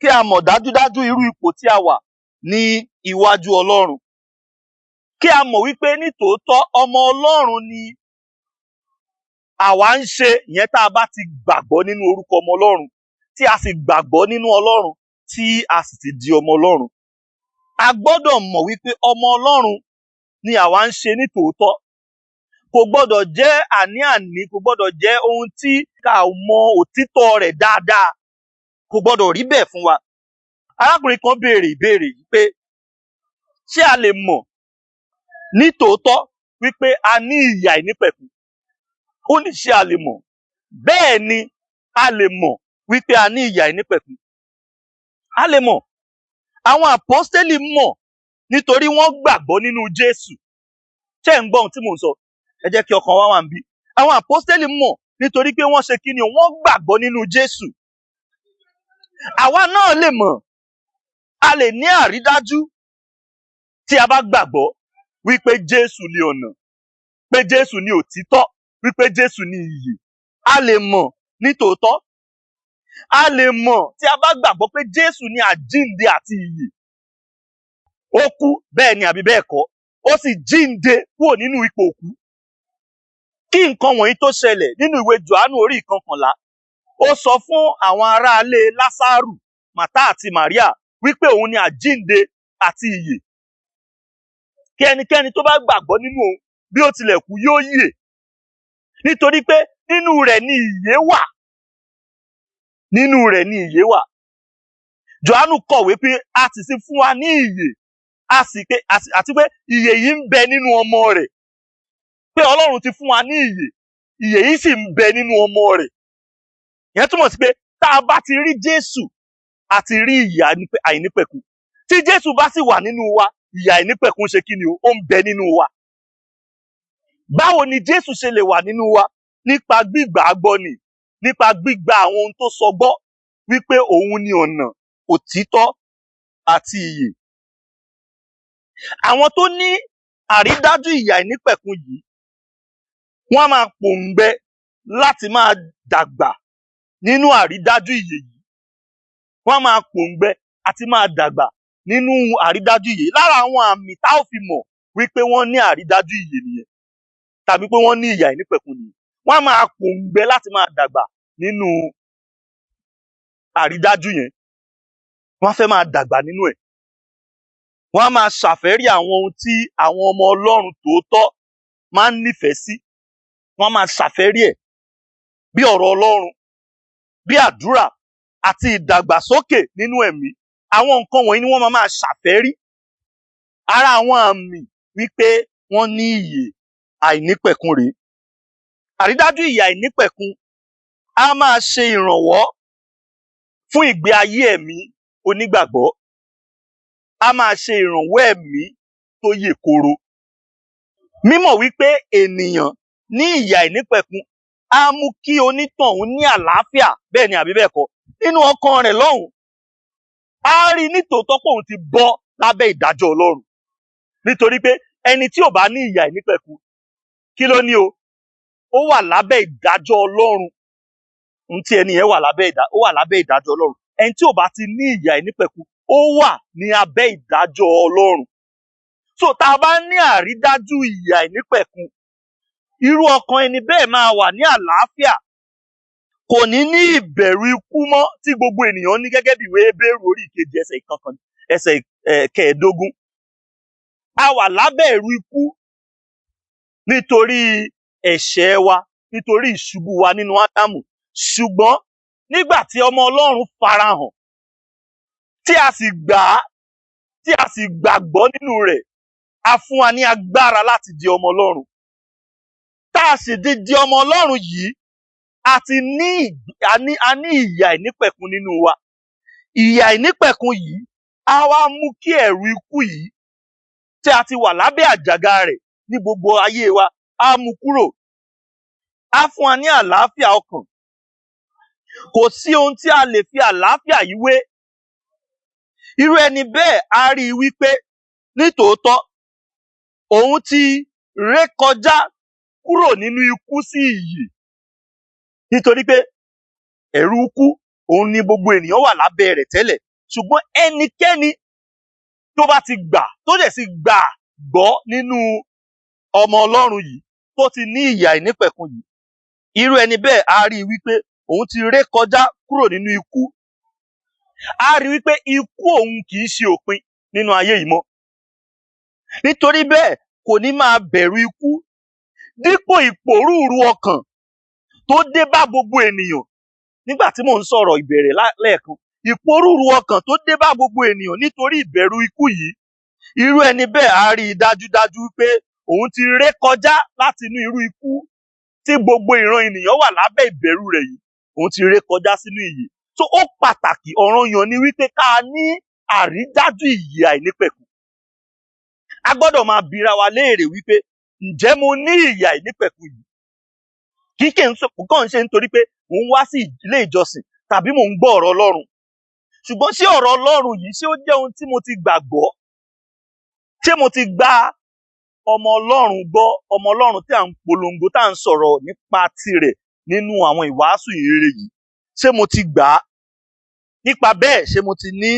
S1: Kí a mọ̀ dájúdájú irú ipò tí a wà ní iwájú Ọlọ́run. Kí a mọ̀ wípé nítòótọ́ ọmọ Ọlọ́run ni àwa ń ṣe, ìyẹn tá a bá ti gbàgbọ́ nínú orúkọ ọmọ Ọlọ́run, tí a sì gbàgbọ́ nínú Ọlọ́run, tí a sì ti di ọmọ Ọlọ́run. A gbọ́dọ̀ mọ̀ wípé ọmọ Ọlọ́run ni àwa ń ṣe nítòótọ́. Kò gbọ́dọ̀ jẹ́ àní-àní, kò gbọ́dọ̀ jẹ́ ohun tí ká mọ òtítọ́ rẹ̀ dáadáa. Kò gbọ́dọ̀ rí bẹ́ẹ̀ fún wa. Arákùnrin kan béèrè ìbéèrè yìí pé ṣé a lè mọ̀ nítòótọ́ wípé a ní ìyè àìnípẹ̀kun? Ó ní ṣé a lè mọ̀? Bẹ́ẹ̀ ni a lè mọ̀ wípé a ní ìyè àìnípẹ̀kun. A lè mọ̀. Àwọn àpọ́stélì mọ̀ nítorí wọ́n gbàgbọ́ nínú Jésù. Ṣé ń gbọ́ ohun tí mò ń sọ? Ẹ jẹ́ kí ọkàn wa wà níbí. Àwọn àpọ́stélì mọ̀ nítorí pé wọ́n ṣe kí ni? Wọ́n gbàgbọ́ nínú Jésù. Àwa náà lè mọ̀. A lè ní àrídájú tí a bá gbàgbọ́ wípé Jésù ni ọ̀nà, pé Jésù ni òtítọ́, wípé Jésù ni ìyè. A lè mọ̀ nítòótọ́. A lè mọ̀ tí a bá gbàgbọ́ pé Jésù ni àjíǹde àti ìyè. Ó kú, bẹ́ẹ̀ ni àbí bẹ́ẹ̀ kọ́. Ó sì jíǹde kúrò nínú ipò òkú. Kí nǹkan wọ̀nyí tó ṣẹlẹ̀ nínú ìwé Jòhánù orí 11, ó sọ fún àwọn aráalé Lásárù, Màtá àti Màríà wípé òun ni àjíǹde àti ìyè. Kí ẹnikẹ́ni tó bá gbàgbọ́ nínú òun, bí ó tilẹ̀ kú yóò yè. Nítorí pé nínú rẹ̀ ni ìyè wà. Nínú rẹ̀ ni ìyè wà. Jòhánù kọ̀wé pé a sì ti fún wa ní ìyè. Àti pé ìyè yìí ń bẹ nínú ọmọ rẹ̀. Pé Ọlọ́run ti fún wa ní ìyè. Ìyè yìí sì ń bẹ nínú ọmọ rẹ̀. Ìyẹn túmọ̀ sí pé tá a bá ti rí Jésù, a ti rí ìyè àìnípẹ̀kun. Tí Jésù bá sì wà nínú wa, ìyè àìnípẹ̀kun ṣe kí ni o? Ó ń bẹ nínú wa. Báwo ni Jésù ṣe lè wà nínú wa? Nípa gbígbà á gbọ́ ni. Nípa gbígba àwọn ohun tó sọ gbọ́ wípé òun ni ọ̀nà, òtítọ́ àti ìyè. Àwọn tó ní àrídájú ìyè àìnípẹ̀kun yìí, wọ́n á máa pòǹgbẹ láti máa dàgbà nínú àrídájú ìyè yìí. Wọ́n á máa pòǹgbẹ àti máa dàgbà nínú àrídájú ìyè. Lára àwọn àmì tá ò fi mọ̀ wípé wọ́n ní àrídájú ìyè nìyẹn, tàbí pé wọ́n ní ìyè àìnípẹ̀kun nìyẹn. Wọ́n á máa pòǹgbẹ láti máa dàgbà nínú àrídájú yẹn. Wọ́n á fẹ́ máa dàgbà nínú ẹ̀. Wọ́n á máa ṣàfẹ́rí àwọn ohun tí àwọn ọmọ Ọlọ́run tòótọ́ máa ń nífẹ̀ẹ́ sí. Wọ́n á máa ṣàfẹ́rí ẹ̀, bí ọ̀rọ̀ Ọlọ́run, bí àdúrà àti ìdàgbàsókè nínú ẹ̀mí. Àwọn nǹkan wọ̀nyí ni wọ́n máa ṣàfẹ́rí. Ara àwọn àmì wípé wọ́n ní ìyè àìnípẹ̀kun rèé. Àrídájú ìyè àìnípẹ̀kun á máa ṣe ìrànwọ́ fún ìgbé ayé ẹ̀mí onígbàgbọ́. Á máa ṣe ìrànwọ́ ẹ̀mí tó yè koro. Mímọ̀ wípé ènìyàn ní ìyè àìnípẹ̀kun á mú kí onítọ̀hún ní àlàáfíà, bẹ́ẹ̀ ni àbí bẹ́ẹ̀ kọ́, nínú ọkàn rẹ̀ lọ́hùn. Á rí nítòótọ́ pé òun ti bọ́ lábẹ́ ìdájọ́ Ọlọ́run. Nítorí pé ẹni tí ò bá ní ìyè àìnípẹ̀kun, kí ló ní o? Ó wà lábẹ́ ìdájọ́ Ọlọ́run. Ohun tí ẹni yẹn ó wà lábẹ́ ìdájọ́ Ọlọ́run. Ẹni tí ò bá ti ní ìyè àìnípẹ̀kun, ó wà ní abẹ́ ìdájọ́ Ọlọ́run. So tá a bá ní àrídájú ìyè àìnípẹ̀kun, irú ọkàn ẹni bẹ́ẹ̀ máa wà ní àlàáfíà. Kò ní ní ìbẹ̀rù ikú mọ́ tí gbogbo ènìyàn ní, gẹ́gẹ́ bí ìwé Hébérù orí 2 ẹsẹ̀ 15. A wà lábẹ́ ìrù ikú nítorí ẹ̀ṣẹ̀ wa, nítorí ìṣubú wa nínú Ádámù. Ṣùgbọ́n nígbà tí ọmọ Ọlọ́run farahàn, tí a sì gbà á, tí a sì gbàgbọ́ nínú rẹ̀, a fún wa ní agbára láti di ọmọ Ọlọ́run. Tá a sì di ọmọ Ọlọ́run yìí, a ní ìyè àìnípẹ̀kun nínú wa. Ìyè àìnípẹ̀kun yìí á wá mú kí ẹ̀rù ikú yìí, tí a ti wà lábẹ́ àjàgà rẹ̀ ní gbogbo ayé wa, á mú kúrò. Á fún wa ní àlàáfíà ọkàn. Kò sí ohun tí a lè fi àlàáfíà yìí wé. Irú ẹni bẹ́ẹ̀ á rí i wípé nítòótọ́ òun ti rékọjá kúrò nínú ikú sí ìyè. Nítorí pé ẹ̀rù ikú, òun ni gbogbo ènìyàn wà lábẹ́ rẹ̀ tẹ́lẹ̀. Ṣùgbọ́n ẹnikẹ́ni tó bá ti gbà, tó dẹ̀ sì gbàgbọ́ nínú ọmọ Ọlọ́run yìí, tó ti ní ìyè àìnípẹ̀kun yìí, irú ẹni bẹ́ẹ̀ á rí i wípé òun ti rékọjá kúrò nínú ikú. Á rí i wípé ikú òun kì í ṣe òpin nínú ayé yìí mọ́. Nítorí bẹ́ẹ̀ kò ní máa bẹ̀rù ikú. Dípò ìpòrúurú ọkàn tó dé bá gbogbo ènìyàn nígbà tí mò ń sọ̀rọ̀ ìbẹ̀rẹ̀ lẹ́ẹ̀kan, ìpòrúurú ọkàn tó dé bá gbogbo ènìyàn nítorí ìbẹ̀rù ikú yìí, irú ẹni bẹ́ẹ̀ á rí i dájúdájú pé òun ti rékọjá láti inú irú ikú tí gbogbo ìran ènìyàn wà lábẹ́ ìbẹ̀rù rẹ̀ yìí. Òun ti rékọjá sínú ìyè. So ó pàtàkì, ọ̀ranyàn ni wípé ká ní àrídájú ìyè àìnípẹ̀kun. A gbọ́dọ̀ máa bira wa léèrè wípé, ǹjẹ́ mo ní ìyè àìnípẹ̀kun yìí? Kàn ṣe nítorí pé mò ń wá sí ilé ìjọsìn tàbí mò ń gbọ́ ọ̀rọ̀ Ọlọ́run. Ṣùgbọ́n ṣé ọ̀rọ̀ Ọlọ́run yìí, ṣé ó jẹ́ ohun tí mo ti gbàgbọ́? Ṣé mo ti gba ọmọ Ọlọ́run gbọ́, ọmọ Ọlọ́run tí à ń polongo, tá à ń sọ̀rọ̀ nípa tirẹ̀ nínú àwọn ìwàásù ìrere yìí? Ṣé mo ti gbà á? Nípa bẹ́ẹ̀, ṣé mo ti ní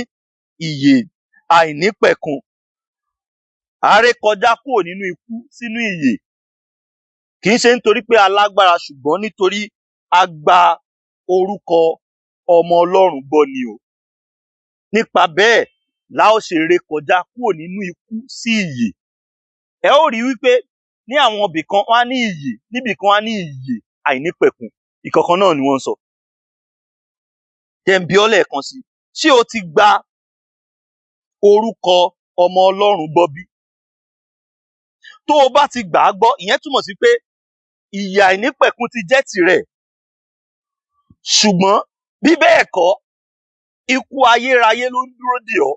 S1: ìyè àìnípẹ̀kun? A rékọjá kúrò nínú ikú sínú ìyè. Kì í ṣe nítorí pé alágbára, ṣùgbọ́n nítorí a gba orúkọ ọmọ Ọlọ́run gbọ́ ni o. Nípa bẹ́ẹ̀ la ó ṣe rékọjá kúrò nínú ikú sí ìyè. Ẹ ó rí wípé ní àwọn ibì kan wọ́n á ní ìyè, níbì kan wọ́n á ní ìyè àìnípẹ̀kun. Ìkọ̀kan náà ni wọ́n ń sọ. Jẹ́ n bi ọ́ lẹ́ẹ̀kan sí, ṣé o ti gba orúkọ ọmọ Ọlọ́run gbọ́ bí? Tó o bá ti gbà á gbọ́, ìyẹn túmọ̀ sí pé ìyè àìnípẹ̀kun ti jẹ́ tirẹ̀. Ṣùgbọ́n bí bẹ́ẹ̀ kọ́, ikú ayérayé ló ń dúró dè ọ́.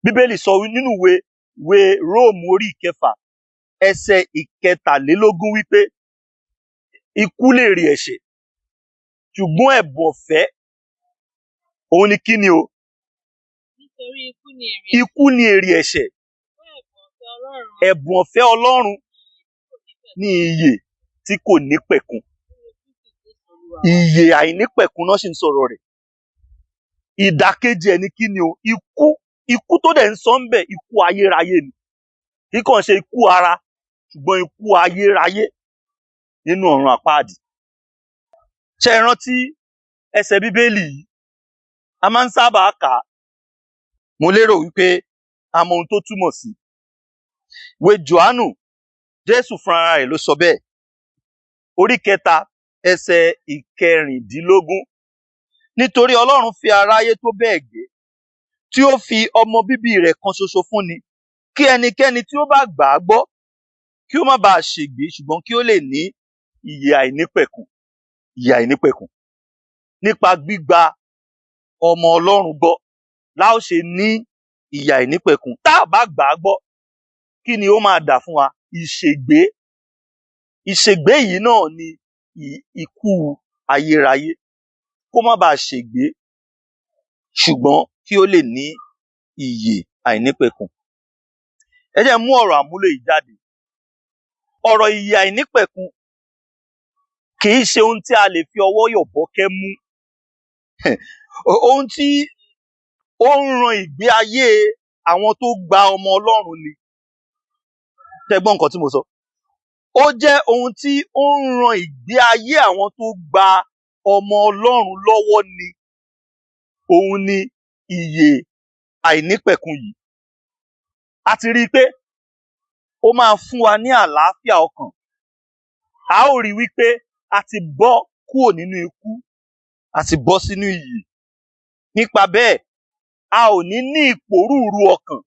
S1: Bíbélì sọ nínú ìwé Róòmù orí 6 ẹsẹ̀ 23 wípé ikú lèrè ẹ̀ṣẹ̀, ṣùgbọ́n ẹ̀bùn ọ̀fẹ́ òun ni kí ni o?
S2: Nítorí ikú ni èrè
S1: Ikú ni èrè ẹ̀ṣẹ̀.
S2: ṣùgbọ́n ẹ̀bùn ọ̀fẹ́ Ọlọ́run
S1: ẹ̀bùn ọ̀fẹ́ Ọlọ́run ní ìyè tí kò nípẹ̀kun. Ìyè àìnípẹ̀kun náà sì ń sọ̀rọ̀ rẹ̀. Ìdàkejì ẹ̀ ní kí ni o? Ikú tó dẹ̀ ń sọ ń bẹ̀, ikú ayérayé ni. Kì í kàn ṣe ikú ara, ṣùgbọ́n ikú ayérayé nínú ọ̀run àpáàdì. Ṣé ẹ rántí ẹsẹ̀ Bíbélì yìí? A máa ń sábà kà á. Mo lérò wípé a mọ ohun tó túmọ̀ sí. Ìwé Jòhánù, Jésù fúnra rẹ̀ ló sọ bẹ́ẹ̀. Orí 3 ẹsẹ̀ 16. Nítorí Ọlọ́run fi aráyé tó bẹ́ẹ̀ gẹ́, tí ó fi ọmọ bíbí rẹ̀ kan ṣoṣo fúnni, kí ẹnikẹ́ni tí ó bá gbà á gbọ́, kí ó má baà ṣègbé, ṣùgbọ́n kí ó lè ní ìyè àìnípẹ̀kun. Ìyè àìnípẹ̀kun. Nípa gbígba ọmọ Ọlọ́run gbọ́, la ó ṣe ní ìyè àìnípẹ̀kun. Tá a bá gbà á gbọ́, kí ni ó máa dà fún wa? Ìṣègbé. Ìṣègbé yìí náà ni ikú ayérayé. Kó má baà ṣègbé, ṣùgbọ́n kí ó lè ní ìyè àìnípẹ̀kun. Ẹ jẹ́ mú ọ̀rọ̀ àmúlò yìí jáde. Ọ̀rọ̀ ìyè àìnípẹ̀kun kì í ṣe ohun tí a lè fi ọwọ́ yọ̀bọ́kẹ́ mú. Ohun tí ó ń ran ìgbé ayé àwọn tó gba ọmọ Ọlọ́run ni. Ṣé ẹ gbọ́ nǹkan tí mo sọ? Ó jẹ́ ohun tí ó ń ran ìgbé ayé àwọn tó gba ọmọ Ọlọ́run lọ́wọ́ ni. Òun ni ìyè àìnípẹ̀kun yìí. A ti rí i pé ó máa fún wa ní àlàáfíà ọkàn. A ó rí wípé a ti bọ́ kúrò nínú ikú, a ti bọ́ sínú ìyè. Nípa bẹ́ẹ̀, a ò ní ní ìpòrúurú ọkàn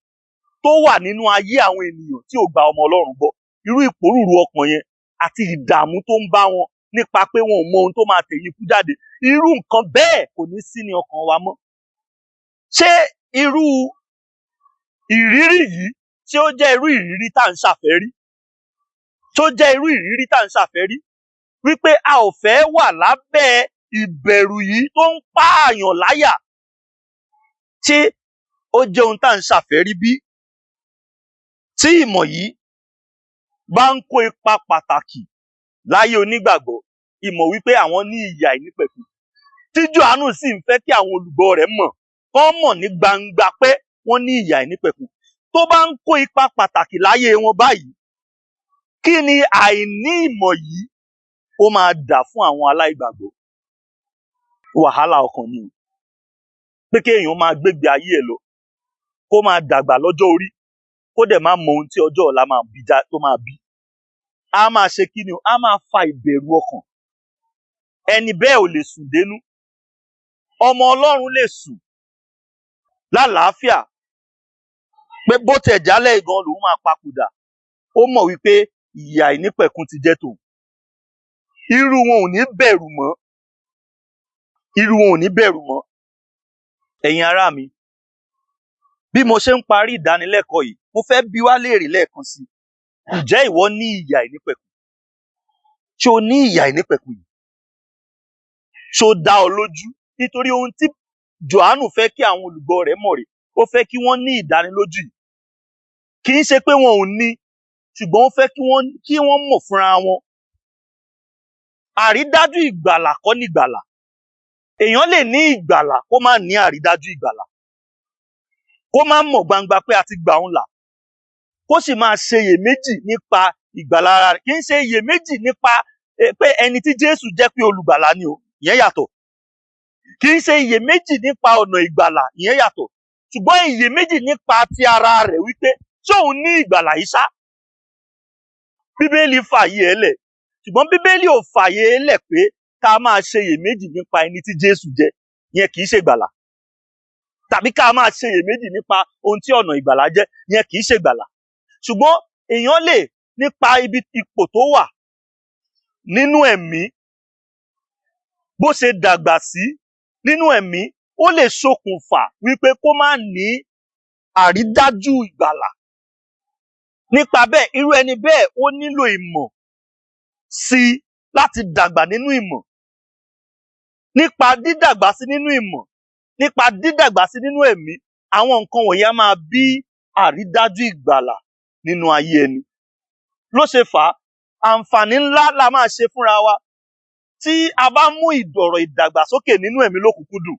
S1: tó wà nínú ayé àwọn ènìyàn tí ò gba ọmọ Ọlọ́run gbọ́. Irú ìpòrúurú ọkàn yẹn àti ìdààmú tó ń bá wọn nípa pé wọn ò mọ ohun tó máa tẹ̀yìn ikú jáde. Irú nǹkan bẹ́ẹ̀ kò ní sí ní ọkàn wa mọ́. Ṣé irú ìrírí yìí, ṣé ó jẹ́ irú ìrírí tá à ń ṣàfẹ́rí? Tó jẹ́ irú ìrírí tá à ń ṣàfẹ́rí? Wípé a ò fẹ́ wà lábẹ́ ìbẹ̀rù yìí tó ń pààyàn láyà. Ṣé ó jẹ́ ohun tá à ń ṣàfẹ́rí bí? Tí ìmọ̀ yìí bá ń kó ipa pàtàkì láyé onígbàgbọ́, ìmọ̀ wípé àwọn ní ìyè àìnípẹ̀kun, tí Jòhánù sì ń fẹ́ kí àwọn olùgbọ́ rẹ̀ mọ̀, kán mọ̀ ní gbangba pé wọ́n ní ìyè àìnípẹ̀kun, tó bá ń kó ipa pàtàkì láyé wọn báyìí, kí ni àìní ìmọ̀ yìí ó máa dà fún àwọn aláìgbàgbọ́? Wàhálà ọkàn ni. Pé kéèyàn máa gbégbé ayé ẹ̀ lọ, kó máa dàgbà lọ́jọ́ orí, kó dẹ̀ máa mọ ohun tí ọjọ́ ọ̀la tó máa bí. A máa ṣe kí ni o? A máa fa ìbẹ̀rù ọkàn. Ẹni bẹ́ẹ̀ ò lè sùn dénú. Ọmọ Ọlọ́run lè sùn lálàáfíà pé bó tẹ̀ jálẹ̀ gan lòun máa papòdà. Ó mọ̀ wípé ìyè àìnípẹ̀kun ti jẹ́ tòun. Irú wọn ò ní bẹ̀rù mọ́. Irú wọn ò ní bẹ̀rù mọ́. Ẹ̀yin ará mi, bí mo ṣe ń parí ìdánilẹ́kọ̀ọ́ yìí, mo fẹ́ bi wá léèrè lẹ́ẹ̀kan sí i. Ǹjẹ́ ìwọ ní ìyè àìnípẹ̀kun? Ṣé o ní ìyè àìnípẹ̀kun yìí? Ṣé ó dá ọ lójú? Nítorí ohun tí Jòhánù fẹ́ kí àwọn olùgbọ́ rẹ̀ mọ̀ rèé. Ó fẹ́ kí wọ́n ní ìdánilójú yìí. Kì í ṣe pé wọn ò ní, ṣùgbọ́n ó fẹ́ kí wọ́n mọ̀ fúnra wọn. Àrídájú ìgbàlà kọ́ ni ìgbàlà. Èèyàn lè ní ìgbàlà kó má ní àrídájú ìgbàlà. Kó má mọ̀ gbangba pé a ti gbà òun là. Kó sì máa ṣe iyèméjì nípa ìgbàlà ara rẹ̀. Kì í ṣe iyèméjì nípa pé ẹni tí Jésù jẹ́ pé olùgbàlà ni o, ìyẹn yàtọ̀. Kì í ṣe iyèméjì nípa ọ̀nà ìgbàlà, ìyẹn yàtọ̀. Ṣùgbọ́n iyèméjì nípa ti ara rẹ̀ wípé ṣé òun ní ìgbàlà yìí ṣá? Bíbélì fààyè ẹ̀ lẹ̀. Ṣùgbọ́n Bíbélì ò fààyè ẹ̀ lẹ̀ pé ká máa ṣe iyèméjì nípa ẹni tí Jésù jẹ́. Ìyẹn kì í ṣe ìgbàlà. Tàbí ká máa ṣe iyèméjì nípa ohun tí ọ̀nà ìgbàlà jẹ́. Ìyẹn kì í ṣe ìgbàlà. Ṣùgbọ́n èèyàn lè nípa ipò tó wà nínú ẹ̀mí, bó ṣe dàgbà sí nínú ẹ̀mí, ó lè ṣokùnfà wípé kó má ní àrídájú ìgbàlà. Nípa bẹ́ẹ̀, irú ẹni bẹ́ẹ̀ ó nílò ìmọ̀ sí láti dàgbà nínú ìmọ̀. Nípa dídàgbà sí nínú ìmọ̀, nípa dídàgbà sí nínú ẹ̀mí, àwọn nǹkan wọ̀nyí á máa bí àrídájú ìgbàlà nínú ayé ẹni. Ló ṣe fà á, àǹfààní ńlá la máa ṣe fúnra wa tí a bá mú ọ̀rọ̀ ìdàgbàsókè nínú ẹ̀mí lókùnkúndùn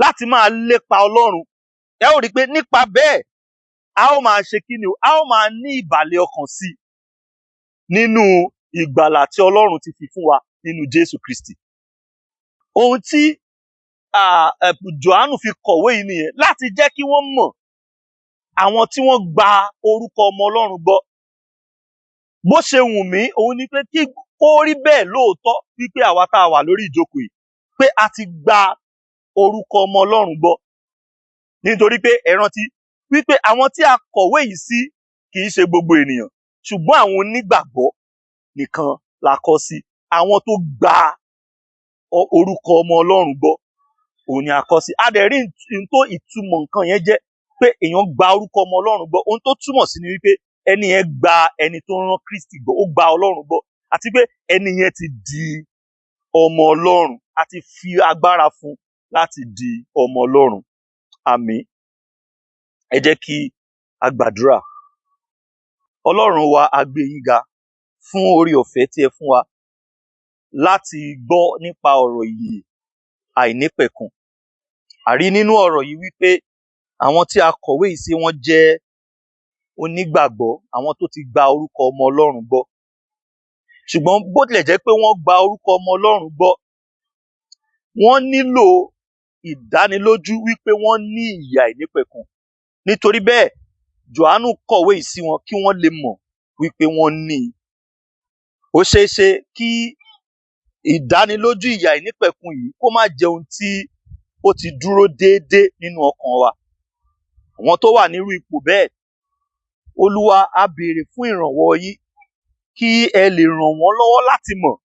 S1: láti máa lépa Ọlọ́run. Ẹ ó rí i pé nípa bẹ́ẹ̀ a ó máa ṣe kí ni o, a ó máa ní ìbàlẹ̀ ọkàn sí nínú ìgbàlà tí Ọlọ́run ti fi fún wa nínú Jésù Kristi. Ohun tí Jòhánù fi kọ̀wé yìí nìyẹn, láti jẹ́ kí wọ́n mọ̀ àwọn tí wọ́n gba orúkọ ọmọ Ọlọ́run gbọ́. Bó ṣe wù mí, òun ni pé kí ó rí bẹ́ẹ̀ lóòótọ́ wípé àwa tá a wà lórí ìjókòó yìí, pé a ti gba orúkọ ọmọ Ọlọ́run gbọ́. Nítorí pé ẹ rántí wípé àwọn tí a kọ̀wé yìí sí kì í ṣe gbogbo ènìyàn, ṣùgbọ́n àwọn onígbàgbọ́ nìkan la kọ sí. Àwọn tó gba orúkọ ọmọ Ọlọ́run gbọ́, òun ni a kọ sí. A dẹ̀ rí tó ìtumọ̀ nǹkan yẹn jẹ́ pé èèyàn gba orúkọ ọmọ Ọlọ́run gbọ́. Ohun tó túmọ̀ sí ni wípé ẹni yẹn gba ẹni tó rán Kristi gbọ́, ó gba Ọlọ́run gbọ́, àti pé ẹni yẹn ti di ọmọ Ọlọ́run, àti fi agbára fún láti di ọmọ Ọlọ́run. Àmín. Ẹ jẹ́ kí a gbàdúrà. Ọlọ́run wa, a gbé yín ga fún oore ọ̀fẹ́ tí ẹ fún wa láti gbọ́ nípa ọ̀rọ̀ ìyè àìnípẹ̀kun. A rí nínú ọ̀rọ̀ yìí wípé àwọn tí a kọ̀wé yìí sí wọ́n jẹ́ onígbàgbọ́, àwọn tó ti gba orúkọ ọmọ Ọlọ́run gbọ́. Ṣùgbọ́n bó tilẹ̀ jẹ́ pé wọ́n gba orúkọ ọmọ Ọlọ́run gbọ́, wọ́n nílò ìdánilójú wípé wọ́n ní ìyè àìnípẹ̀kun. Nítorí bẹ́ẹ̀, Jòhánù kọ̀wé yìí sí wọn kí wọ́n lè mọ̀ wípé wọ́n ní. Ó ṣeé ṣe kí ìdánilójú ìyè àìnípẹ̀kun yìí kó má jẹ́ ohun tí ó ti dúró déédéé nínú ọkàn wa. Àwọn tó wà nírú ipò bẹ́ẹ̀, Olúwa, a béèrè fún ìrànwọ́ yín kí ẹ lè ràn wọ́n lọ́wọ́ láti mọ̀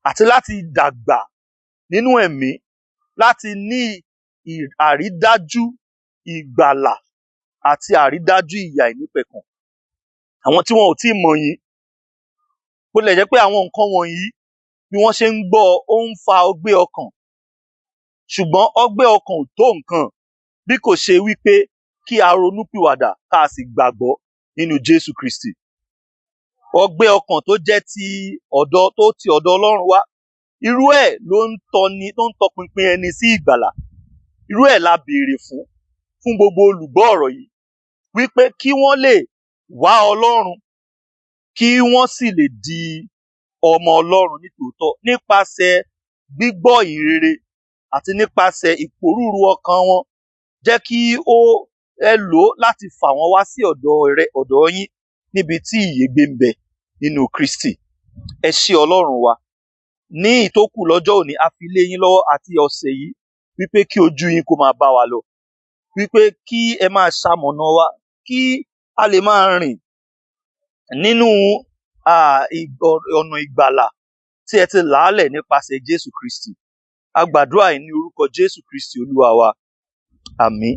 S1: àti láti dàgbà nínú ẹ̀mí, láti ní àrídájú ìgbàlà àti àrídájú ìyè àìnípẹ̀kun. Àwọn tí wọn ò tíì mọ̀ yín, bó tilẹ̀ jẹ́ pé àwọn nǹkan wọ̀nyí bí wọ́n ṣe ń gbọ́ ó ń fa ọgbẹ́ ọkàn, ṣùgbọ́n ọgbẹ́ ọkàn ò tó nǹkan bí kò ṣe wípé kí a ronúpìwàdà ká a sì gbàgbọ́ nínú Jésù Kristi. Ọgbẹ́ ọkàn tó jẹ́ ti ọ̀dọ̀ Ọlọ́run wá, irú ẹ̀ ló ń tọpinpin ẹni sí ìgbàlà. Irú ẹ̀ la béèrè fún gbogbo olùgbọ́ ọ̀rọ̀ yìí, wípé kí wọ́n lè wá Ọlọ́run, kí wọ́n sì lè di ọmọ Ọlọ́run nítòótọ́ nípasẹ̀ gbígbọ́ ìhìnrere àti nípasẹ̀ ìpòrúurú ọkàn wọn. Jẹ́ kí ẹ lò ó láti fà wọ́n wá sí ọ̀dọ̀ yín níbi tí ìyè gbé ń bẹ nínú Kristi. Ẹ ṣé Ọlọ́run wa. Ní ìtókù lọ́jọ́ òní, a fi lé yín lọ́wọ́ àti ọ̀sẹ̀ yìí, wípé kí ojú yín kó máa bá wa lọ, wípé kí ẹ máa ṣamọ̀nà wa, kí a lè máa rìn nínú ọ̀nà ìgbàlà tí ẹ ti làálẹ̀ nípasẹ̀ Jésù Kristi. A gbàdúrà yìí ní orúkọ Jésù Kristi Olúwa wa. Àmín.